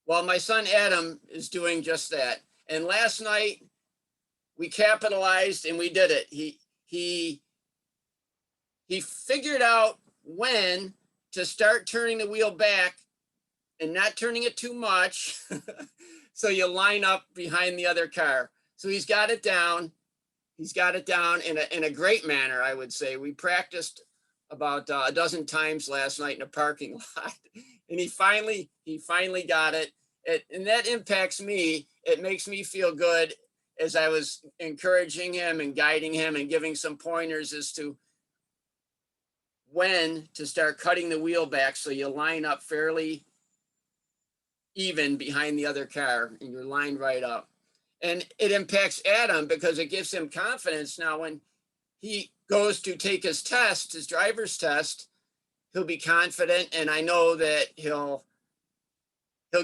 Well, my son Adam is doing just that. And last night we capitalized and we did it. He figured out when to start turning the wheel back and not turning it too much. So you line up behind the other car. So he's got it down. He's got it down in a great manner, I would say. We practiced about a dozen times last night in a parking lot, and he finally got it. And that impacts me. It makes me feel good as I was encouraging him and guiding him and giving some pointers as to when to start cutting the wheel back so you line up fairly even behind the other car and you're lined right up. And it impacts Adam because it gives him confidence. Now, when he goes to take his test, his driver's test, he'll be confident, and I know that he'll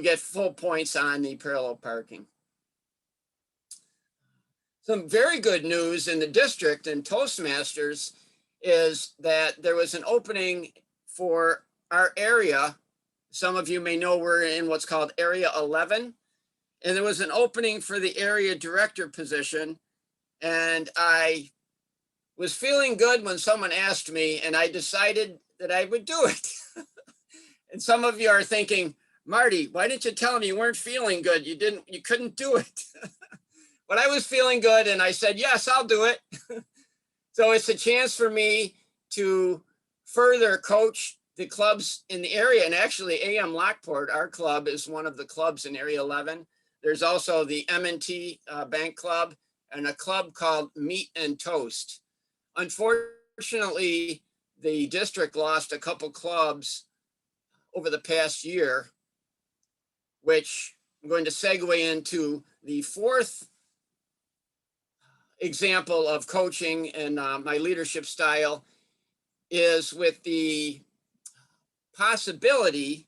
get full points on the parallel parking. Some very good news in the district and Toastmasters is that there was an opening for our area. Some of you may know we're in what's called Area 11. And there was an opening for the area director position. And I was feeling good when someone asked me, and I decided that I would do it. And some of you are thinking, Marty, why didn't you tell me you weren't feeling good? You couldn't do it. But I was feeling good and I said, yes, I'll do it. So it's a chance for me to further coach the clubs in the area. And actually AM Lockport, our club, is one of the clubs in Area 11. There's also the M&T Bank Club and a club called Meet and Toast. Unfortunately, the district lost a couple clubs over the past year, which I'm going to segue into the fourth example of coaching and my leadership style is with the possibility,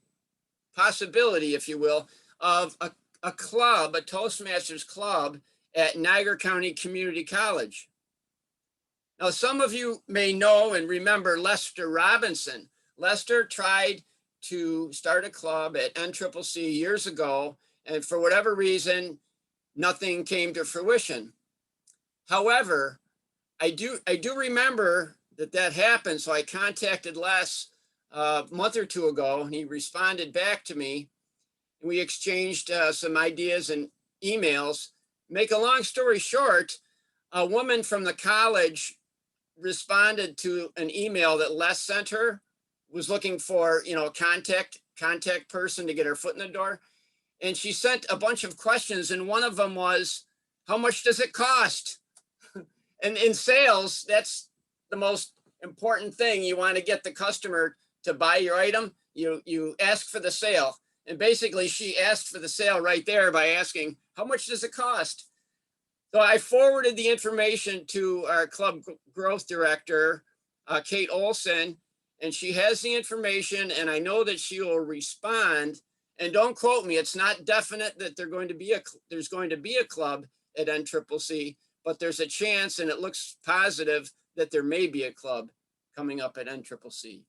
if you will, of a club, a Toastmasters club at Niagara County Community College. Now, some of you may know and remember Lester Robinson. Lester tried to start a club at NCCC years ago, and for whatever reason, nothing came to fruition. However, I do remember that happened, so I contacted Les a month or two ago, and he responded back to me. We exchanged some ideas and emails. Make a long story short, a woman from the college responded to an email that Les sent her, was looking for, a contact person to get her foot in the door. And she sent a bunch of questions. And one of them was, how much does it cost? And in sales, that's the most important thing. You want to get the customer to buy your item. You ask for the sale. And basically she asked for the sale right there by asking, how much does it cost? So I forwarded the information to our club growth director, Kate Olson, and she has the information, and I know that she will respond. And don't quote me, it's not definite that there's going to be a club at NCCC, but there's a chance, and it looks positive that there may be a club coming up at NCCC.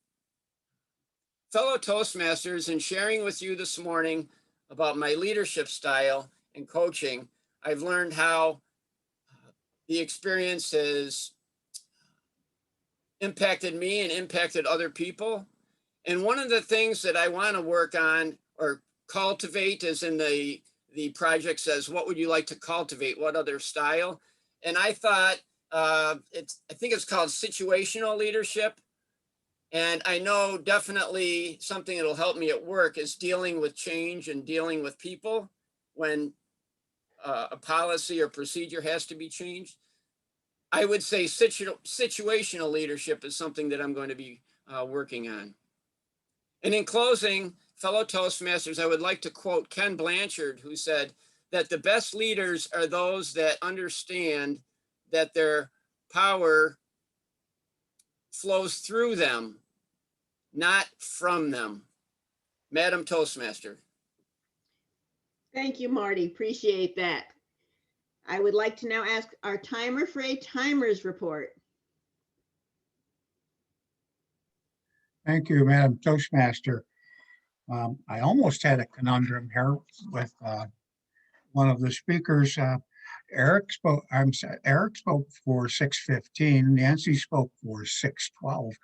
Fellow Toastmasters, in sharing with you this morning about my leadership style and coaching, I've learned how the experience has impacted me and impacted other people. And one of the things that I want to work on or cultivate, as in the project says, what would you like to cultivate? What other style? And I thought, I think it's called situational leadership. And I know definitely something that'll help me at work is dealing with change and dealing with people when a policy or procedure has to be changed. I would say situational leadership is something that I'm going to be working on. And in closing, fellow Toastmasters, I would like to quote Ken Blanchard, who said that the best leaders are those that understand that their power flows through them, not from them. Madam Toastmaster. Thank you, Marty. Appreciate that. I would like to now ask our timer for a timer's report. Thank you, Madam Toastmaster. I almost had a conundrum here with one of the speakers. Eric spoke. Eric spoke for 6:15. Nancy spoke for 6:12.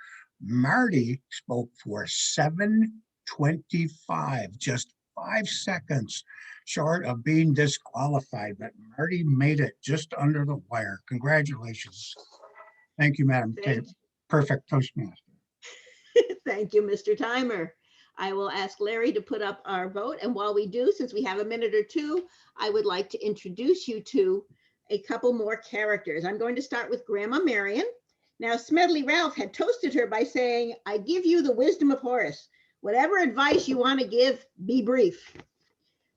Marty spoke for 7:25. Just 5 seconds short of being disqualified, but Marty made it just under the wire. Congratulations. Thank you, Madam Perfect Toastmaster. Thank you, Mr. Timer. I will ask Larry to put up our vote. And while we do, since we have a minute or two, I would like to introduce you to a couple more characters. I'm going to start with Grandma Marion. Now, Smedley Ralph had toasted her by saying, I give you the wisdom of Horace. Whatever advice you want to give, be brief.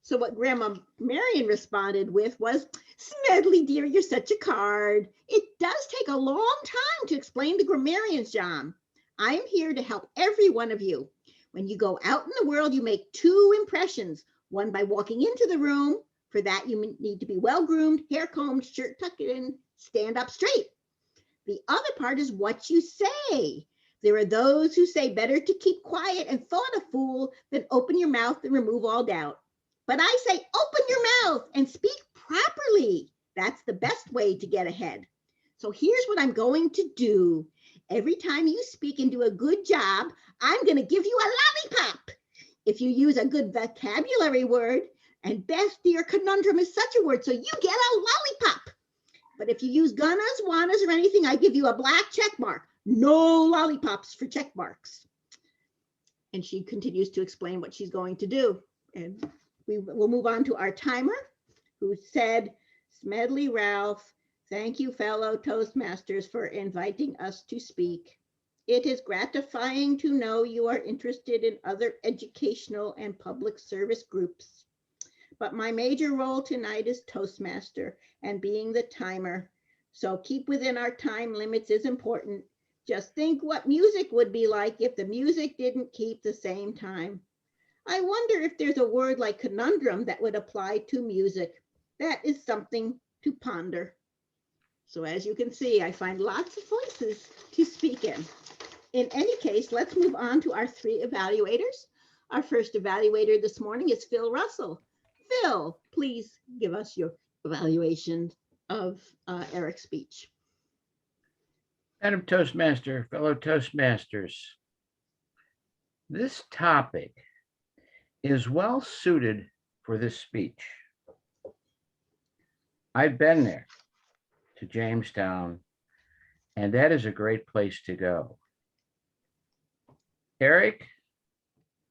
So what Grandma Marion responded with was, Smedley, dear, you're such a card. It does take a long time to explain the grammarian's job. I am here to help every one of you. When you go out in the world, you make 2 impressions. One by walking into the room. For that, you need to be well-groomed, hair combed, shirt tucked in, stand up straight. The other part is what you say. There are those who say better to keep quiet and thought a fool than open your mouth and remove all doubt. But I say open your mouth and speak properly. That's the best way to get ahead. So here's what I'm going to do. Every time you speak and do a good job, I'm going to give you a lollipop. If you use a good vocabulary word, and Beth, dear, conundrum is such a word, so you get a lollipop. But if you use gunnas, wannas, or anything, I give you a black check mark. No lollipops for check marks. And she continues to explain what she's going to do. And we will move on to our timer, who said, Smedley Ralph, thank you, fellow Toastmasters, for inviting us to speak. It is gratifying to know you are interested in other educational and public service groups. But my major role tonight is Toastmaster and being the timer. So keep within our time limits is important. Just think what music would be like if the music didn't keep the same time. I wonder if there's a word like conundrum that would apply to music. That is something to ponder. So as you can see, I find lots of voices to speak in. In any case, let's move on to our 3 evaluators. Our first evaluator this morning is Phil Russell. Phil, please give us your evaluation of Eric's speech. Madam Toastmaster, fellow Toastmasters, this topic is well suited for this speech. I've been there to Jamestown, and that is a great place to go. Eric,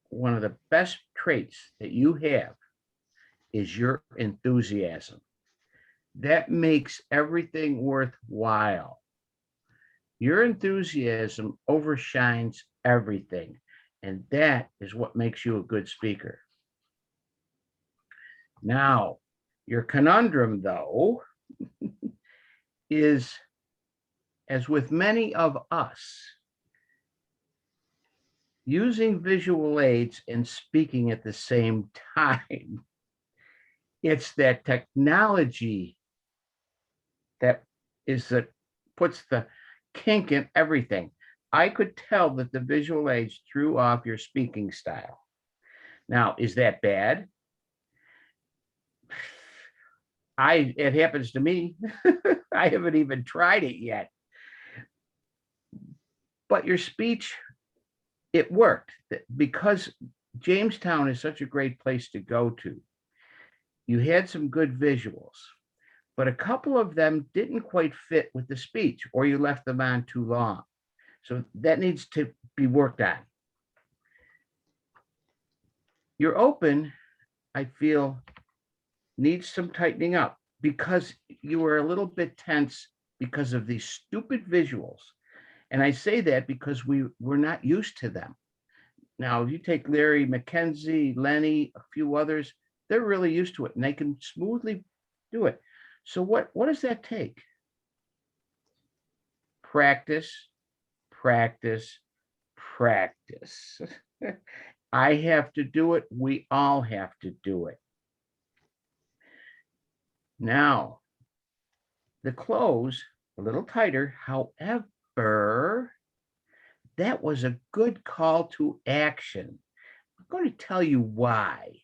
one of the best traits that you have is your enthusiasm. That makes everything worthwhile. Your enthusiasm overshines everything, and that is what makes you a good speaker. Now, your conundrum, though, is, as with many of us, using visual aids and speaking at the same time. It's that technology that puts the kink in everything. I could tell that the visual aids threw off your speaking style. Now, is that bad? It happens to me. I haven't even tried it yet. But your speech, it worked because Jamestown is such a great place to go to. You had some good visuals, but a couple of them didn't quite fit with the speech, or you left them on too long. So that needs to be worked on. Your open, I feel, needs some tightening up because you were a little bit tense because of these stupid visuals. And I say that because we're not used to them. Now, if you take Larry McKenzie, Lenny, a few others, they're really used to it and they can smoothly do it. So what does that take? Practice, practice, practice. I have to do it. We all have to do it. Now, the close, a little tighter. However, that was a good call to action. I'm going to tell you why.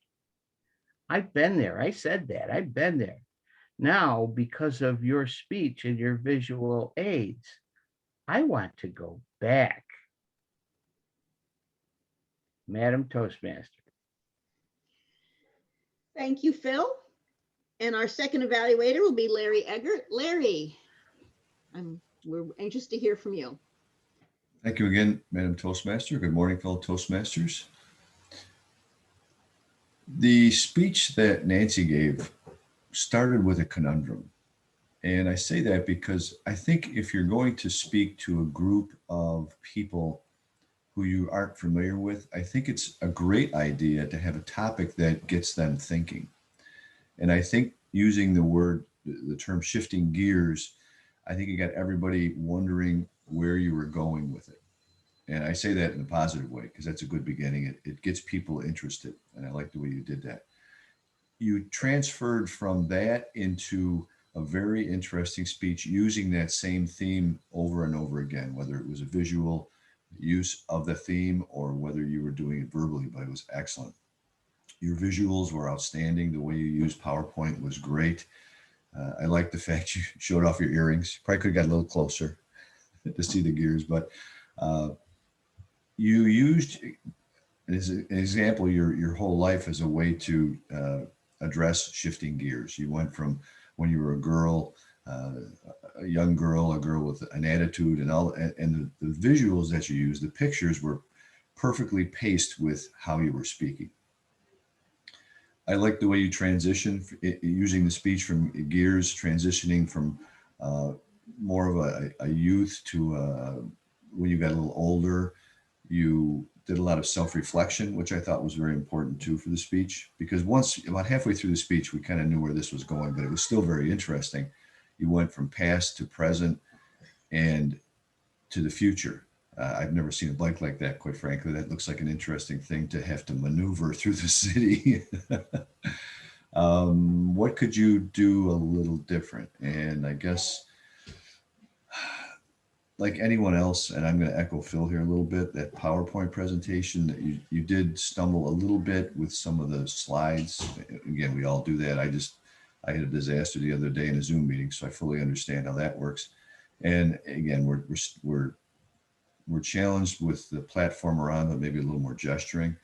I've been there. I said that. I've been there. Now, because of your speech and your visual aids, I want to go back. Madam Toastmaster. Thank you, Phil. And our second evaluator will be Larry Eggert. Larry, we're anxious to hear from you. Thank you again, Madam Toastmaster. Good morning, fellow Toastmasters. The speech that Nancy gave started with a conundrum. And I say that because I think if you're going to speak to a group of people who you aren't familiar with, I think it's a great idea to have a topic that gets them thinking. And I think using the term shifting gears, I think you got everybody wondering where you were going with it. And I say that in a positive way, because that's a good beginning. It gets people interested. And I like the way you did that. You transferred from that into a very interesting speech using that same theme over and over again, whether it was a visual use of the theme or whether you were doing it verbally, but it was excellent. Your visuals were outstanding. The way you used PowerPoint was great. I like the fact you showed off your earrings. Probably could have got a little closer to see the gears, but you used, as an example, your whole life as a way to address shifting gears. You went from when you were a girl, a young girl, a girl with an attitude, and the visuals that you used, the pictures were perfectly paced with how you were speaking. I like the way you transitioned using the speech from gears, transitioning from more of a youth to when you got a little older. You did a lot of self-reflection, which I thought was very important too for the speech, because about halfway through the speech, we kind of knew where this was going, but it was still very interesting. You went from past to present and to the future. I've never seen a bike like that, quite frankly. That looks like an interesting thing to have to maneuver through the city. What could you do a little different? And I guess, like anyone else, and I'm going to echo Phil here a little bit, that PowerPoint presentation, that you did stumble a little bit with some of the slides. Again, we all do that. I had a disaster the other day in a Zoom meeting, so I fully understand how that works. And again, we're challenged with the platform around it, maybe a little more gesturing.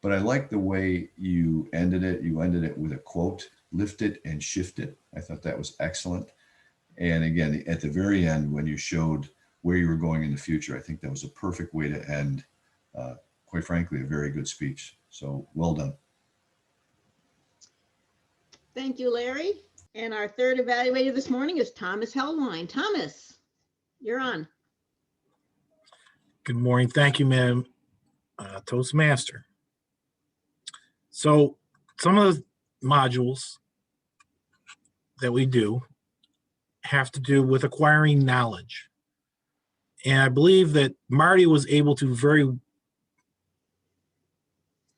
But I like the way you ended it. You ended it with a quote, lift it and shift it. I thought that was excellent. And again, at the very end, when you showed where you were going in the future, I think that was a perfect way to end, quite frankly, a very good speech. So well done. Thank you, Larry. And our third evaluator this morning is Thomas HELDWEIN. Thomas, you're on. Good morning. Thank you, Madam Toastmaster. So some of the modules that we do have to do with acquiring knowledge. And I believe that Marty was able to very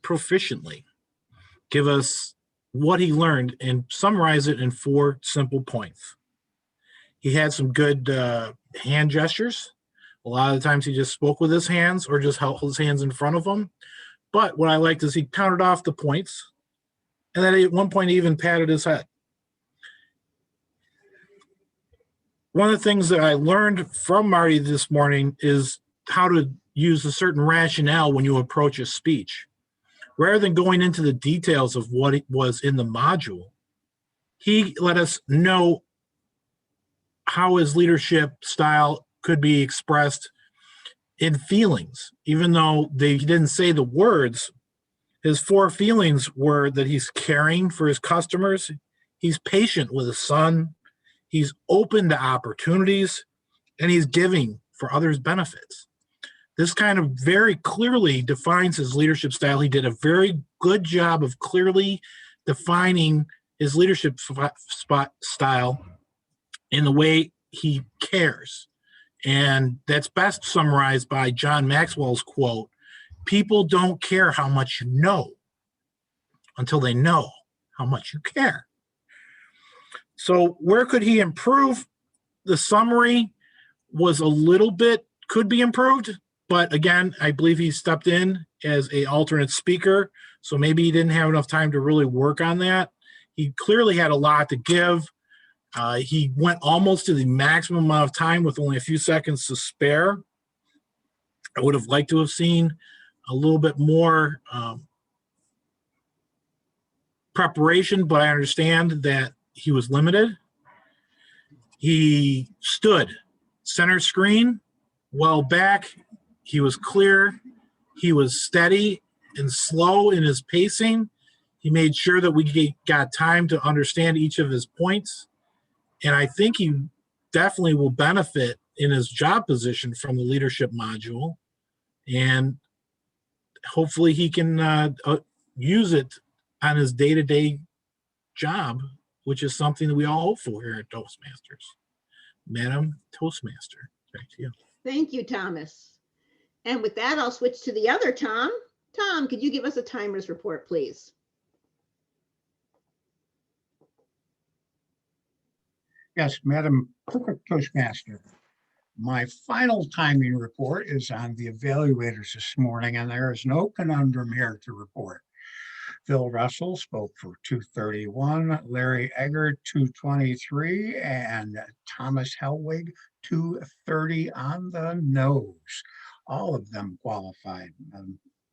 proficiently give us what he learned and summarize it in 4 simple points. He had some good hand gestures. A lot of the times he just spoke with his hands or just held his hands in front of him. But what I liked is he counted off the points. And then at one point he even patted his head. One of the things that I learned from Marty this morning is how to use a certain rationale when you approach a speech. Rather than going into the details of what it was in the module, he let us know how his leadership style could be expressed in feelings. Even though he didn't say the words, his 4 feelings were that he's caring for his customers, he's patient with his son, he's open to opportunities, and he's giving for others' benefits. This kind of very clearly defines his leadership style. He did a very good job of clearly defining his leadership style in the way he cares. And that's best summarized by John Maxwell's quote, "People don't care how much you know until they know how much you care." So where could he improve? The summary was a little bit, could be improved, but again, I believe he stepped in as a alternate speaker, so maybe he didn't have enough time to really work on that. He clearly had a lot to give. He went almost to the maximum amount of time with only a few seconds to spare. I would have liked to have seen a little bit more preparation, but I understand that he was limited. He stood center screen, well back. He was clear. He was steady and slow in his pacing. He made sure that we got time to understand each of his points. And I think he definitely will benefit in his job position from the leadership module. And hopefully he can use it on his day-to-day job, which is something that we all hope for here at Toastmasters. Madam Toastmaster, back to you. Thank you, Thomas. And with that, I'll switch to the other Tom. Tom, could you give us a timers report, please? Yes, Madam Perfect Toastmaster. My final timing report is on the evaluators this morning, and there is no conundrum here to report. Phil Russell spoke for 231, Larry Eggert 223, and Thomas Helwig 230 on the nose. All of them qualified.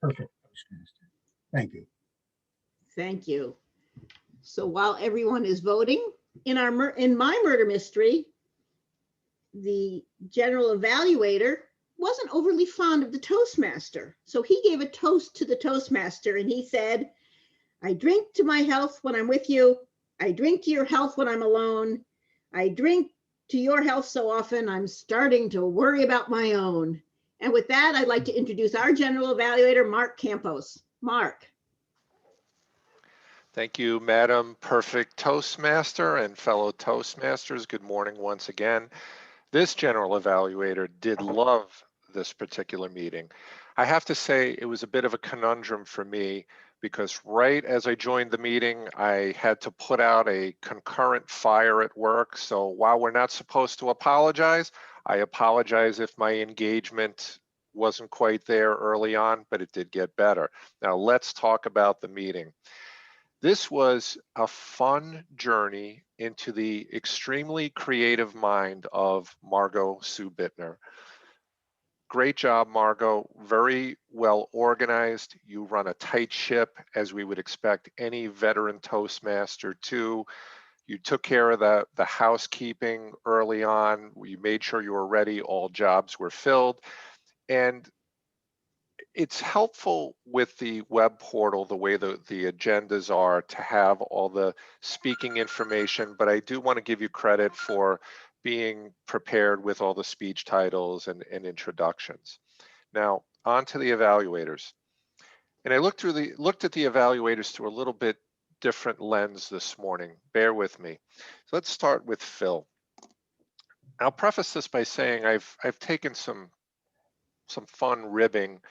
Perfect Toastmaster. Thank you. Thank you. So while everyone is voting, in my murder mystery, the general evaluator wasn't overly fond of the Toastmaster. So he gave a toast to the Toastmaster and he said, "I drink to my health when I'm with you. I drink to your health when I'm alone. I drink to your health so often I'm starting to worry about my own." And with that, I'd like to introduce our general evaluator, Mark Campos. Mark. Thank you, Madam Perfect Toastmaster and fellow Toastmasters. Good morning once again. This general evaluator did love this particular meeting. I have to say it was a bit of a conundrum for me because right as I joined the meeting, I had to put out a concurrent fire at work. So while we're not supposed to apologize, I apologize if my engagement wasn't quite there early on, but it did get better. Now let's talk about the meeting. This was a fun journey into the extremely creative mind of MARGO Sue BITTNER. Great job, MARGO. Very well organized. You run a tight ship, as we would expect any veteran Toastmaster to. You took care of the housekeeping early on. You made sure you were ready. All jobs were filled. And it's helpful with the web portal, the way the agendas are, to have all the speaking information, but I do want to give you credit for being prepared with all the speech titles and introductions. Now, on to the evaluators. And I looked at the evaluators through a little bit different lens this morning. Bear with me. So let's start with Phil. I'll preface this by saying I've taken some fun ribbing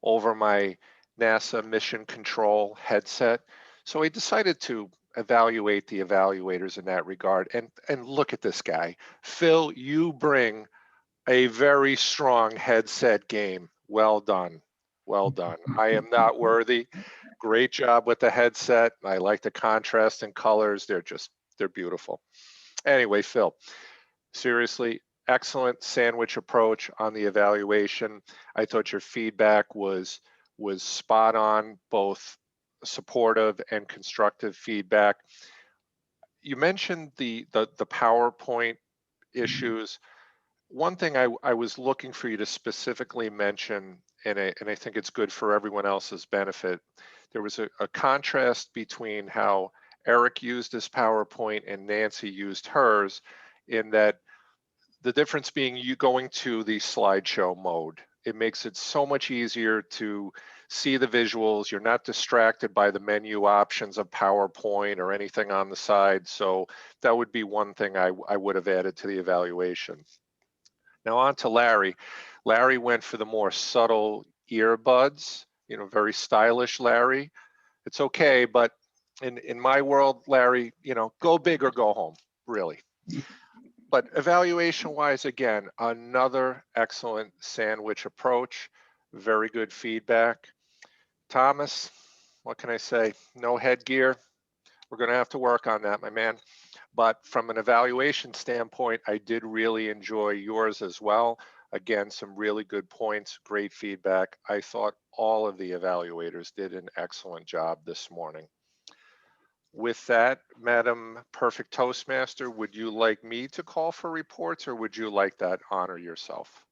over my NASA mission control headset. So I decided to evaluate the evaluators in that regard. And look at this guy. Phil, you bring a very strong headset game. Well done. Well done. I am not worthy. Great job with the headset. I like the contrast in colors. They're beautiful. Anyway, Phil, seriously, excellent sandwich approach on the evaluation. I thought your feedback was spot on, both supportive and constructive feedback. You mentioned the PowerPoint issues. One thing I was looking for you to specifically mention, and I think it's good for everyone else's benefit, there was a contrast between how Eric used his PowerPoint and Nancy used hers, in that the difference being you going to the slideshow mode. It makes it so much easier to see the visuals. You're not distracted by the menu options of PowerPoint or anything on the side. So that would be one thing I would have added to the evaluation. Now on to Larry. Larry went for the more subtle earbuds, very stylish Larry. It's okay, but in my world, Larry, go big or go home, really. But evaluation wise, again, another excellent sandwich approach. Very good feedback. Thomas, what can I say? No headgear. We're going to have to work on that, my man. But from an evaluation standpoint, I did really enjoy yours as well. Again, some really good points, great feedback. I thought all of the evaluators did an excellent job this morning. With that, Madam Perfect Toastmaster, would you like me to call for reports or would you like that honor yourself?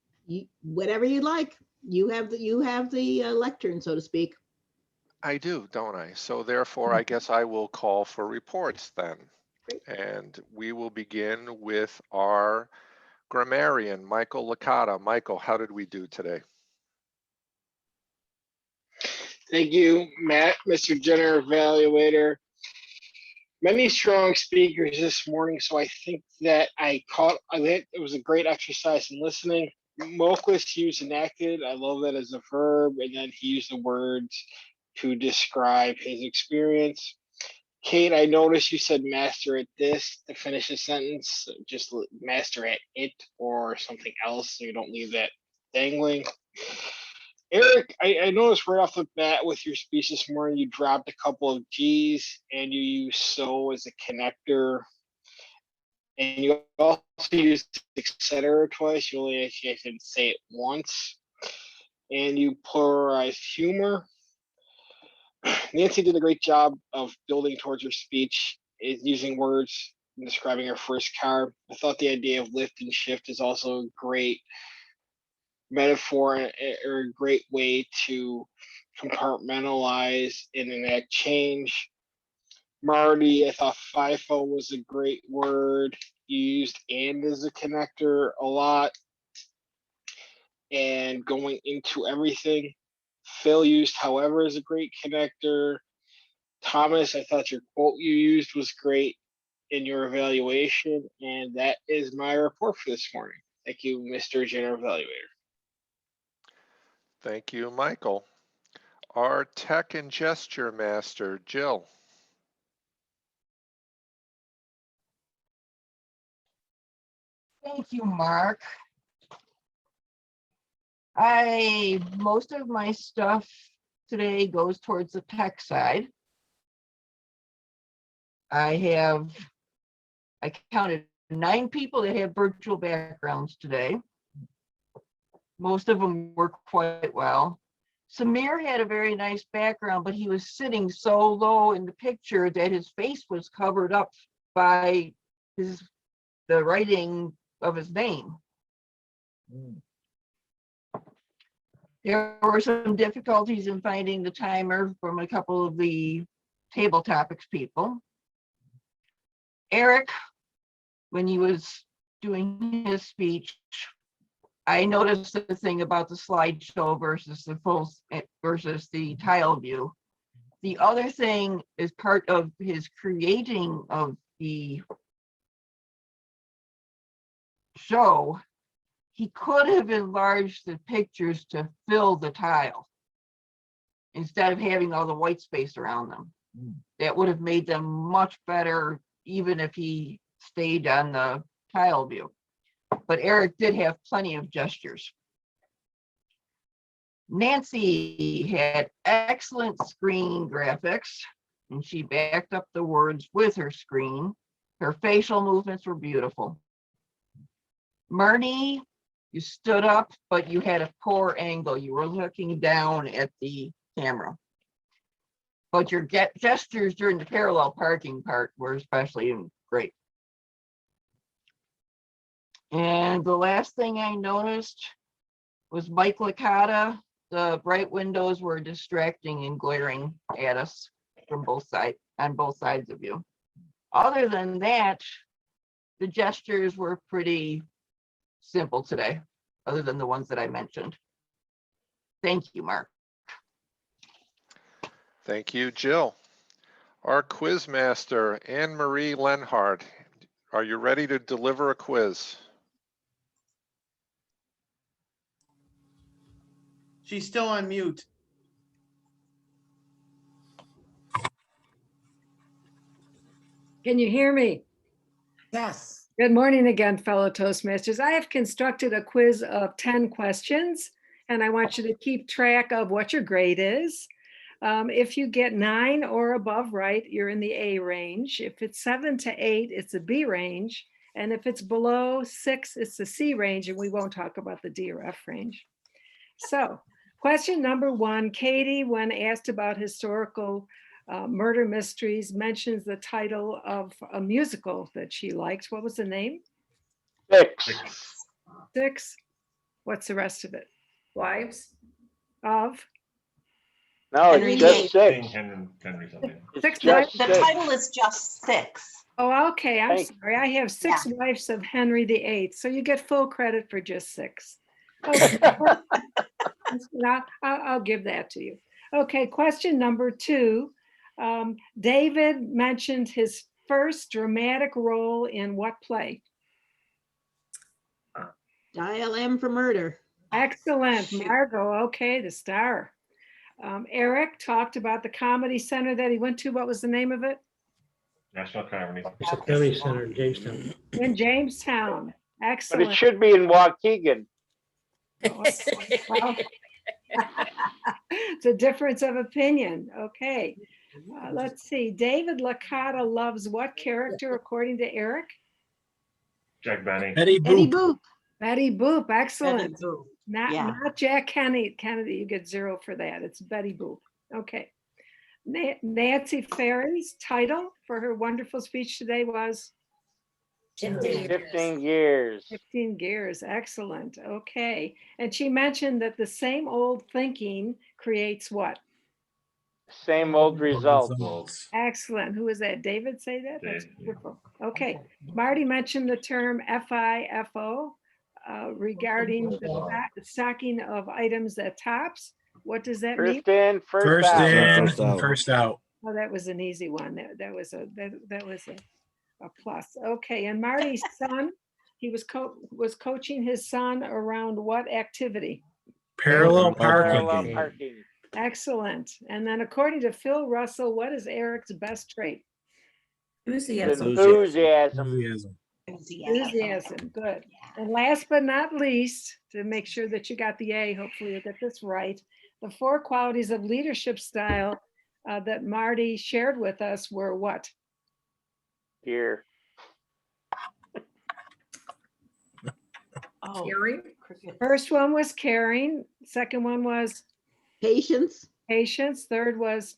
Whatever you like. You have the lectern, so to speak. I do, don't I? So therefore, I guess I will call for reports then. And we will begin with our grammarian, Michael LICATA. Michael, how did we do today? Thank you, Matt, Mr. General Evaluator. Many strong speakers this morning, so I think that I think it was a great exercise in listening. Muhkles used enacted. I love that as a verb, and then he used the words to describe his experience. Kate, I noticed you said master at this to finish a sentence. Just master at it or something else, so you don't leave that dangling. Eric, I noticed right off the bat with your speech this morning, you dropped a couple of G's and you used so as a connector. And you also used etc. twice. You only actually didn't say it once. And you pluralized humor. Nancy did a great job of building towards her speech, using words and describing her first car. I thought the idea of lift and shift is also a great metaphor or a great way to compartmentalize and enact change. Marty, I thought FIFO was a great word. You used and as a connector a lot and going into everything. Phil used however as a great connector. Thomas, I thought your quote you used was great in your evaluation. And that is my report for this morning. Thank you, Mr. General Evaluator. Thank you, Michael. Our tech and gesture master, Jill. Thank you, Mark. Most of my stuff today goes towards the tech side. I counted 9 people that have virtual backgrounds today. Most of them work quite well. Samir had a very nice background, but he was sitting so low in the picture that his face was covered up by the writing of his name. There were some difficulties in finding the timer from a couple of the table topics people. Eric, when he was doing his speech, I noticed the thing about the slideshow versus the tile view. The other thing is part of his creating of the show. He could have enlarged the pictures to fill the tile instead of having all the white space around them. That would have made them much better, even if he stayed on the tile view. But Eric did have plenty of gestures. Nancy had excellent screen graphics, and she backed up the words with her screen. Her facial movements were beautiful. Marnie, you stood up, but you had a poor angle. You were looking down at the camera. But your gestures during the parallel parking part were especially great. And the last thing I noticed was Mike LICATA. The bright windows were distracting and glaring at us from both sides, on both sides of you. Other than that, the gestures were pretty simple today, other than the ones that I mentioned. Thank you, Mark. Thank you, Jill. Our quiz master, Anne-Marie Lenhart. Are you ready to deliver a quiz? She's still on mute. Can you hear me? Yes. Good morning again, fellow Toastmasters. I have constructed a quiz of 10 questions, and I want you to keep track of what your grade is. If you get 9 or above right, you're in the A range. If it's 7 to 8, it's a B range. And if it's below 6, it's the C range, and we won't talk about the D or F range. So question number 1, Katie, when asked about historical murder mysteries, mentions the title of a musical that she liked. What was the name? 6. What's the rest of it? Wives of? No, it's just 6. Six The wives. title is just 6. Oh, okay. I'm Thank- sorry. I have 6 wives of Henry VIII, so you get full credit for just 6. Okay. I'll give that to you. Okay, question number 2. David mentioned his first dramatic role in what play? Dial M for murder. Excellent, Margo. Okay, the star. Eric talked about the comedy center that he went to. What was the name of it? National Comedy. It's a comedy center in Jamestown. In Jamestown. But Excellent. it should be in Waukegan. Well, it's a difference of opinion. Okay. Let's see. David LICATA loves what character according to Eric? Jack Benny. Betty Eddie Boop. Boop. Betty Boop. Excellent. Betty Boop. Not Jack Kennedy. You get 0 for that. It's Betty Boop. Okay. Nancy Ferry's title for her wonderful speech today was 15 years. 15 Gears. Excellent. Okay. And she mentioned that the same old thinking creates what? Same old results. Excellent. Who was that? David say that? That's wonderful. Okay. Marty mentioned the term FIFO regarding the stocking of +items at tops. What does that mean? First in, first First out. in, first out. Oh, that was an easy one. That was a plus. Okay. And Marty's son, he was coaching his son around what activity? Parallel Parallel parking. parking. Excellent. And then according to Phil Russell, what is Eric's best trait? Enthusiasm. Enthusiasm. Enthusiasm. Good. And last but not least, to make sure that you got the A, hopefully you get this right, the 4 qualities of leadership style that Marty shared with us were what? Here. Caring. First one was caring. Second one was Patience. patience. Third was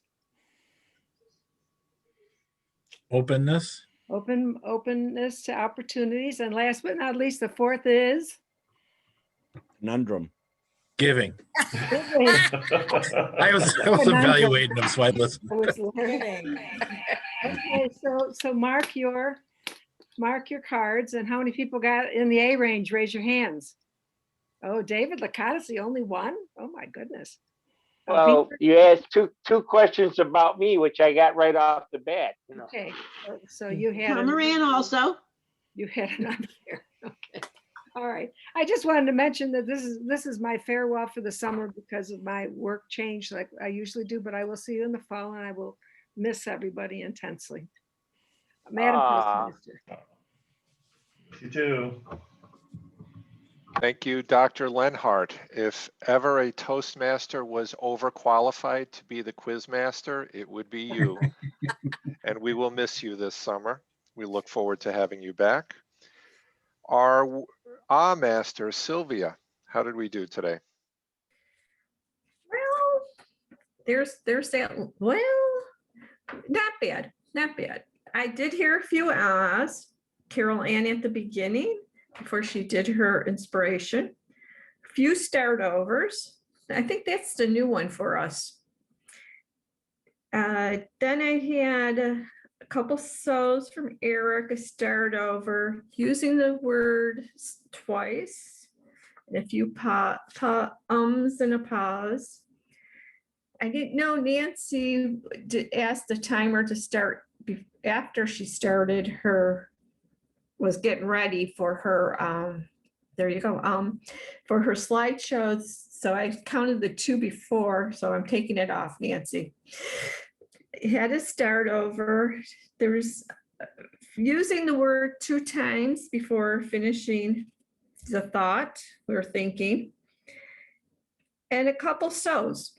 Openness. openness to opportunities. And last but not least, the 4th is Conundrum. Giving. giving. I was evaluating them, so I listened. I was learning. Okay, so mark your cards. And how many people got in the A range? Raise your hands. Oh, David LICATA's the only one? Oh my goodness. Well, you asked two questions about me, which I got right off the bat. You know. Okay, so you had Tom Moran also. You had an unfair. Okay. All right. I just wanted to mention that this is my farewell for the summer because of my work change like I usually do, but I will see you in the fall and I will miss everybody intensely. Madam Toastmaster. You too. Thank you, Dr. Lenhart. If ever a Toastmaster was overqualified to be the Quizmaster, it would be you. And we will miss you this summer. We look forward to having you back. Our master, Sylvia, how did we do today? Well, there's that. Well, not bad, not bad. I did hear a few ahs. Carol Ann at the beginning before she did her inspiration. A few start overs. I think that's the new one for us. Then I had a couple so's from Eric, a start over, using the word twice, and a few ums and a pause. I didn't know Nancy asked the timer to start after she started was getting ready for her, there you go, for her slideshows. So I counted the 2 before, so I'm taking it off, Nancy. Had to start over. There was a using the word 2 times before finishing the thought we're thinking, and a couple so's,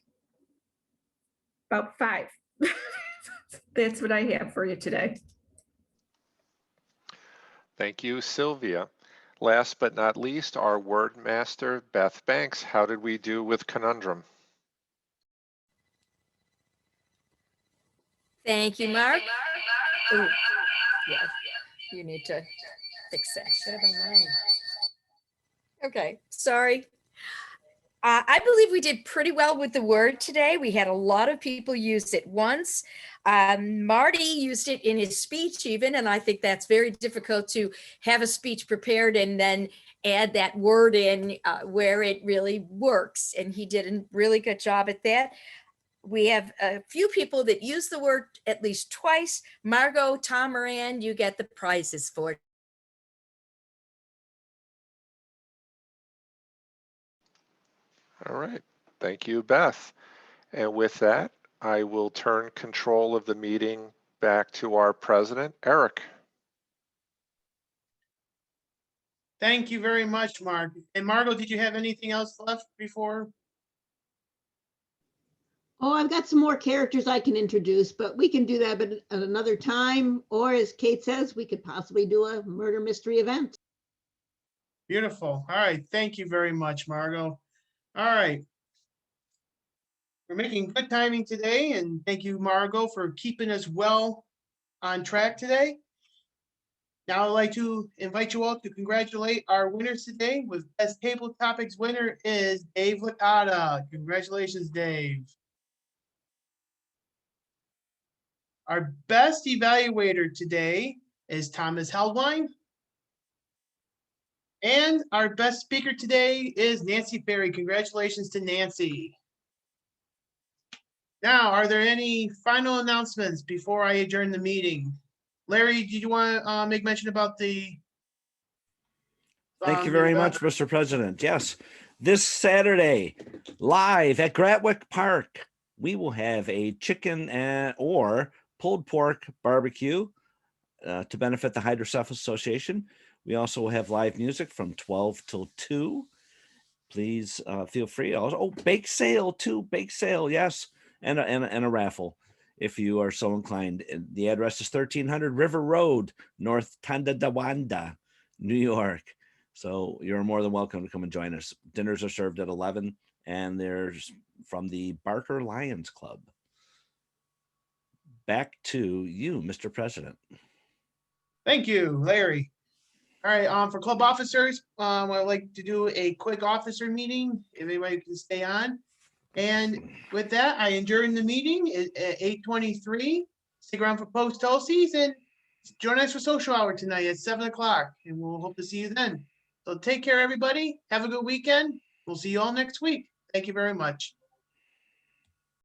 about 5. That's what I have for you today. Thank you, Sylvia. Last but not least, our word master, Beth Banks. How did we do with conundrum? Thank you, Mark. Ooh, yes, you need to fix that. Should have been mine. Okay, sorry. I believe we did pretty well with the word today. We had a lot of people use it once. Marty used it in his speech even, and I think that's very difficult to have a speech prepared and then add that word in where it really works. And he did a really good job at that. We have a few people that use the word at least twice. Margot, Tom, Moran, you get the prizes for it. All right, thank you, Beth. And with that, I will turn control of the meeting back to our president, Eric. Thank you very much, Mark. And Margot, did you have anything else left before? Oh, I've got some more characters I can introduce, but we can do that at another time. Or as Kate says, we could possibly do a murder mystery event. Beautiful. All right. Thank you very much, Margot. All right. We're making good timing today, and thank you, Margot, for keeping us well on track today. Now I'd like to invite you all to congratulate our winners today. With Best Table Topics winner is Dave LICATA. Congratulations, Dave. Our best evaluator today is Thomas HELDWEIN. And our best speaker today is Nancy FAERY. Congratulations to Nancy. Now, are there any final announcements before I adjourn the meeting? Larry, did you want to make mention about the? Thank you very much, Mr. President. Yes, this Saturday, live at Gratwick Park, we will have a chicken or pulled pork barbecue to benefit the Hydrocephalus Association. We also will have live music from 12 till 2. Please feel free. Oh, bake sale too, bake sale, yes, and a raffle if you are so inclined. The address is 1300 River Road, North Tonawanda, New York. So you're more than welcome to come and join us. Dinners are served at 11, and there's from the Barker Lions Club. Back to you, Mr. President. Thank you, Larry. All right, for club officers, I'd like to do a quick officer meeting, if anybody can stay on. And with that, I adjourn the meeting at 8:23. Stick around for post toasties and join us for social hour tonight at 7 o'clock, and we'll hope to see you then. So take care, everybody. Have a good weekend. We'll see you all next week. Thank you very much.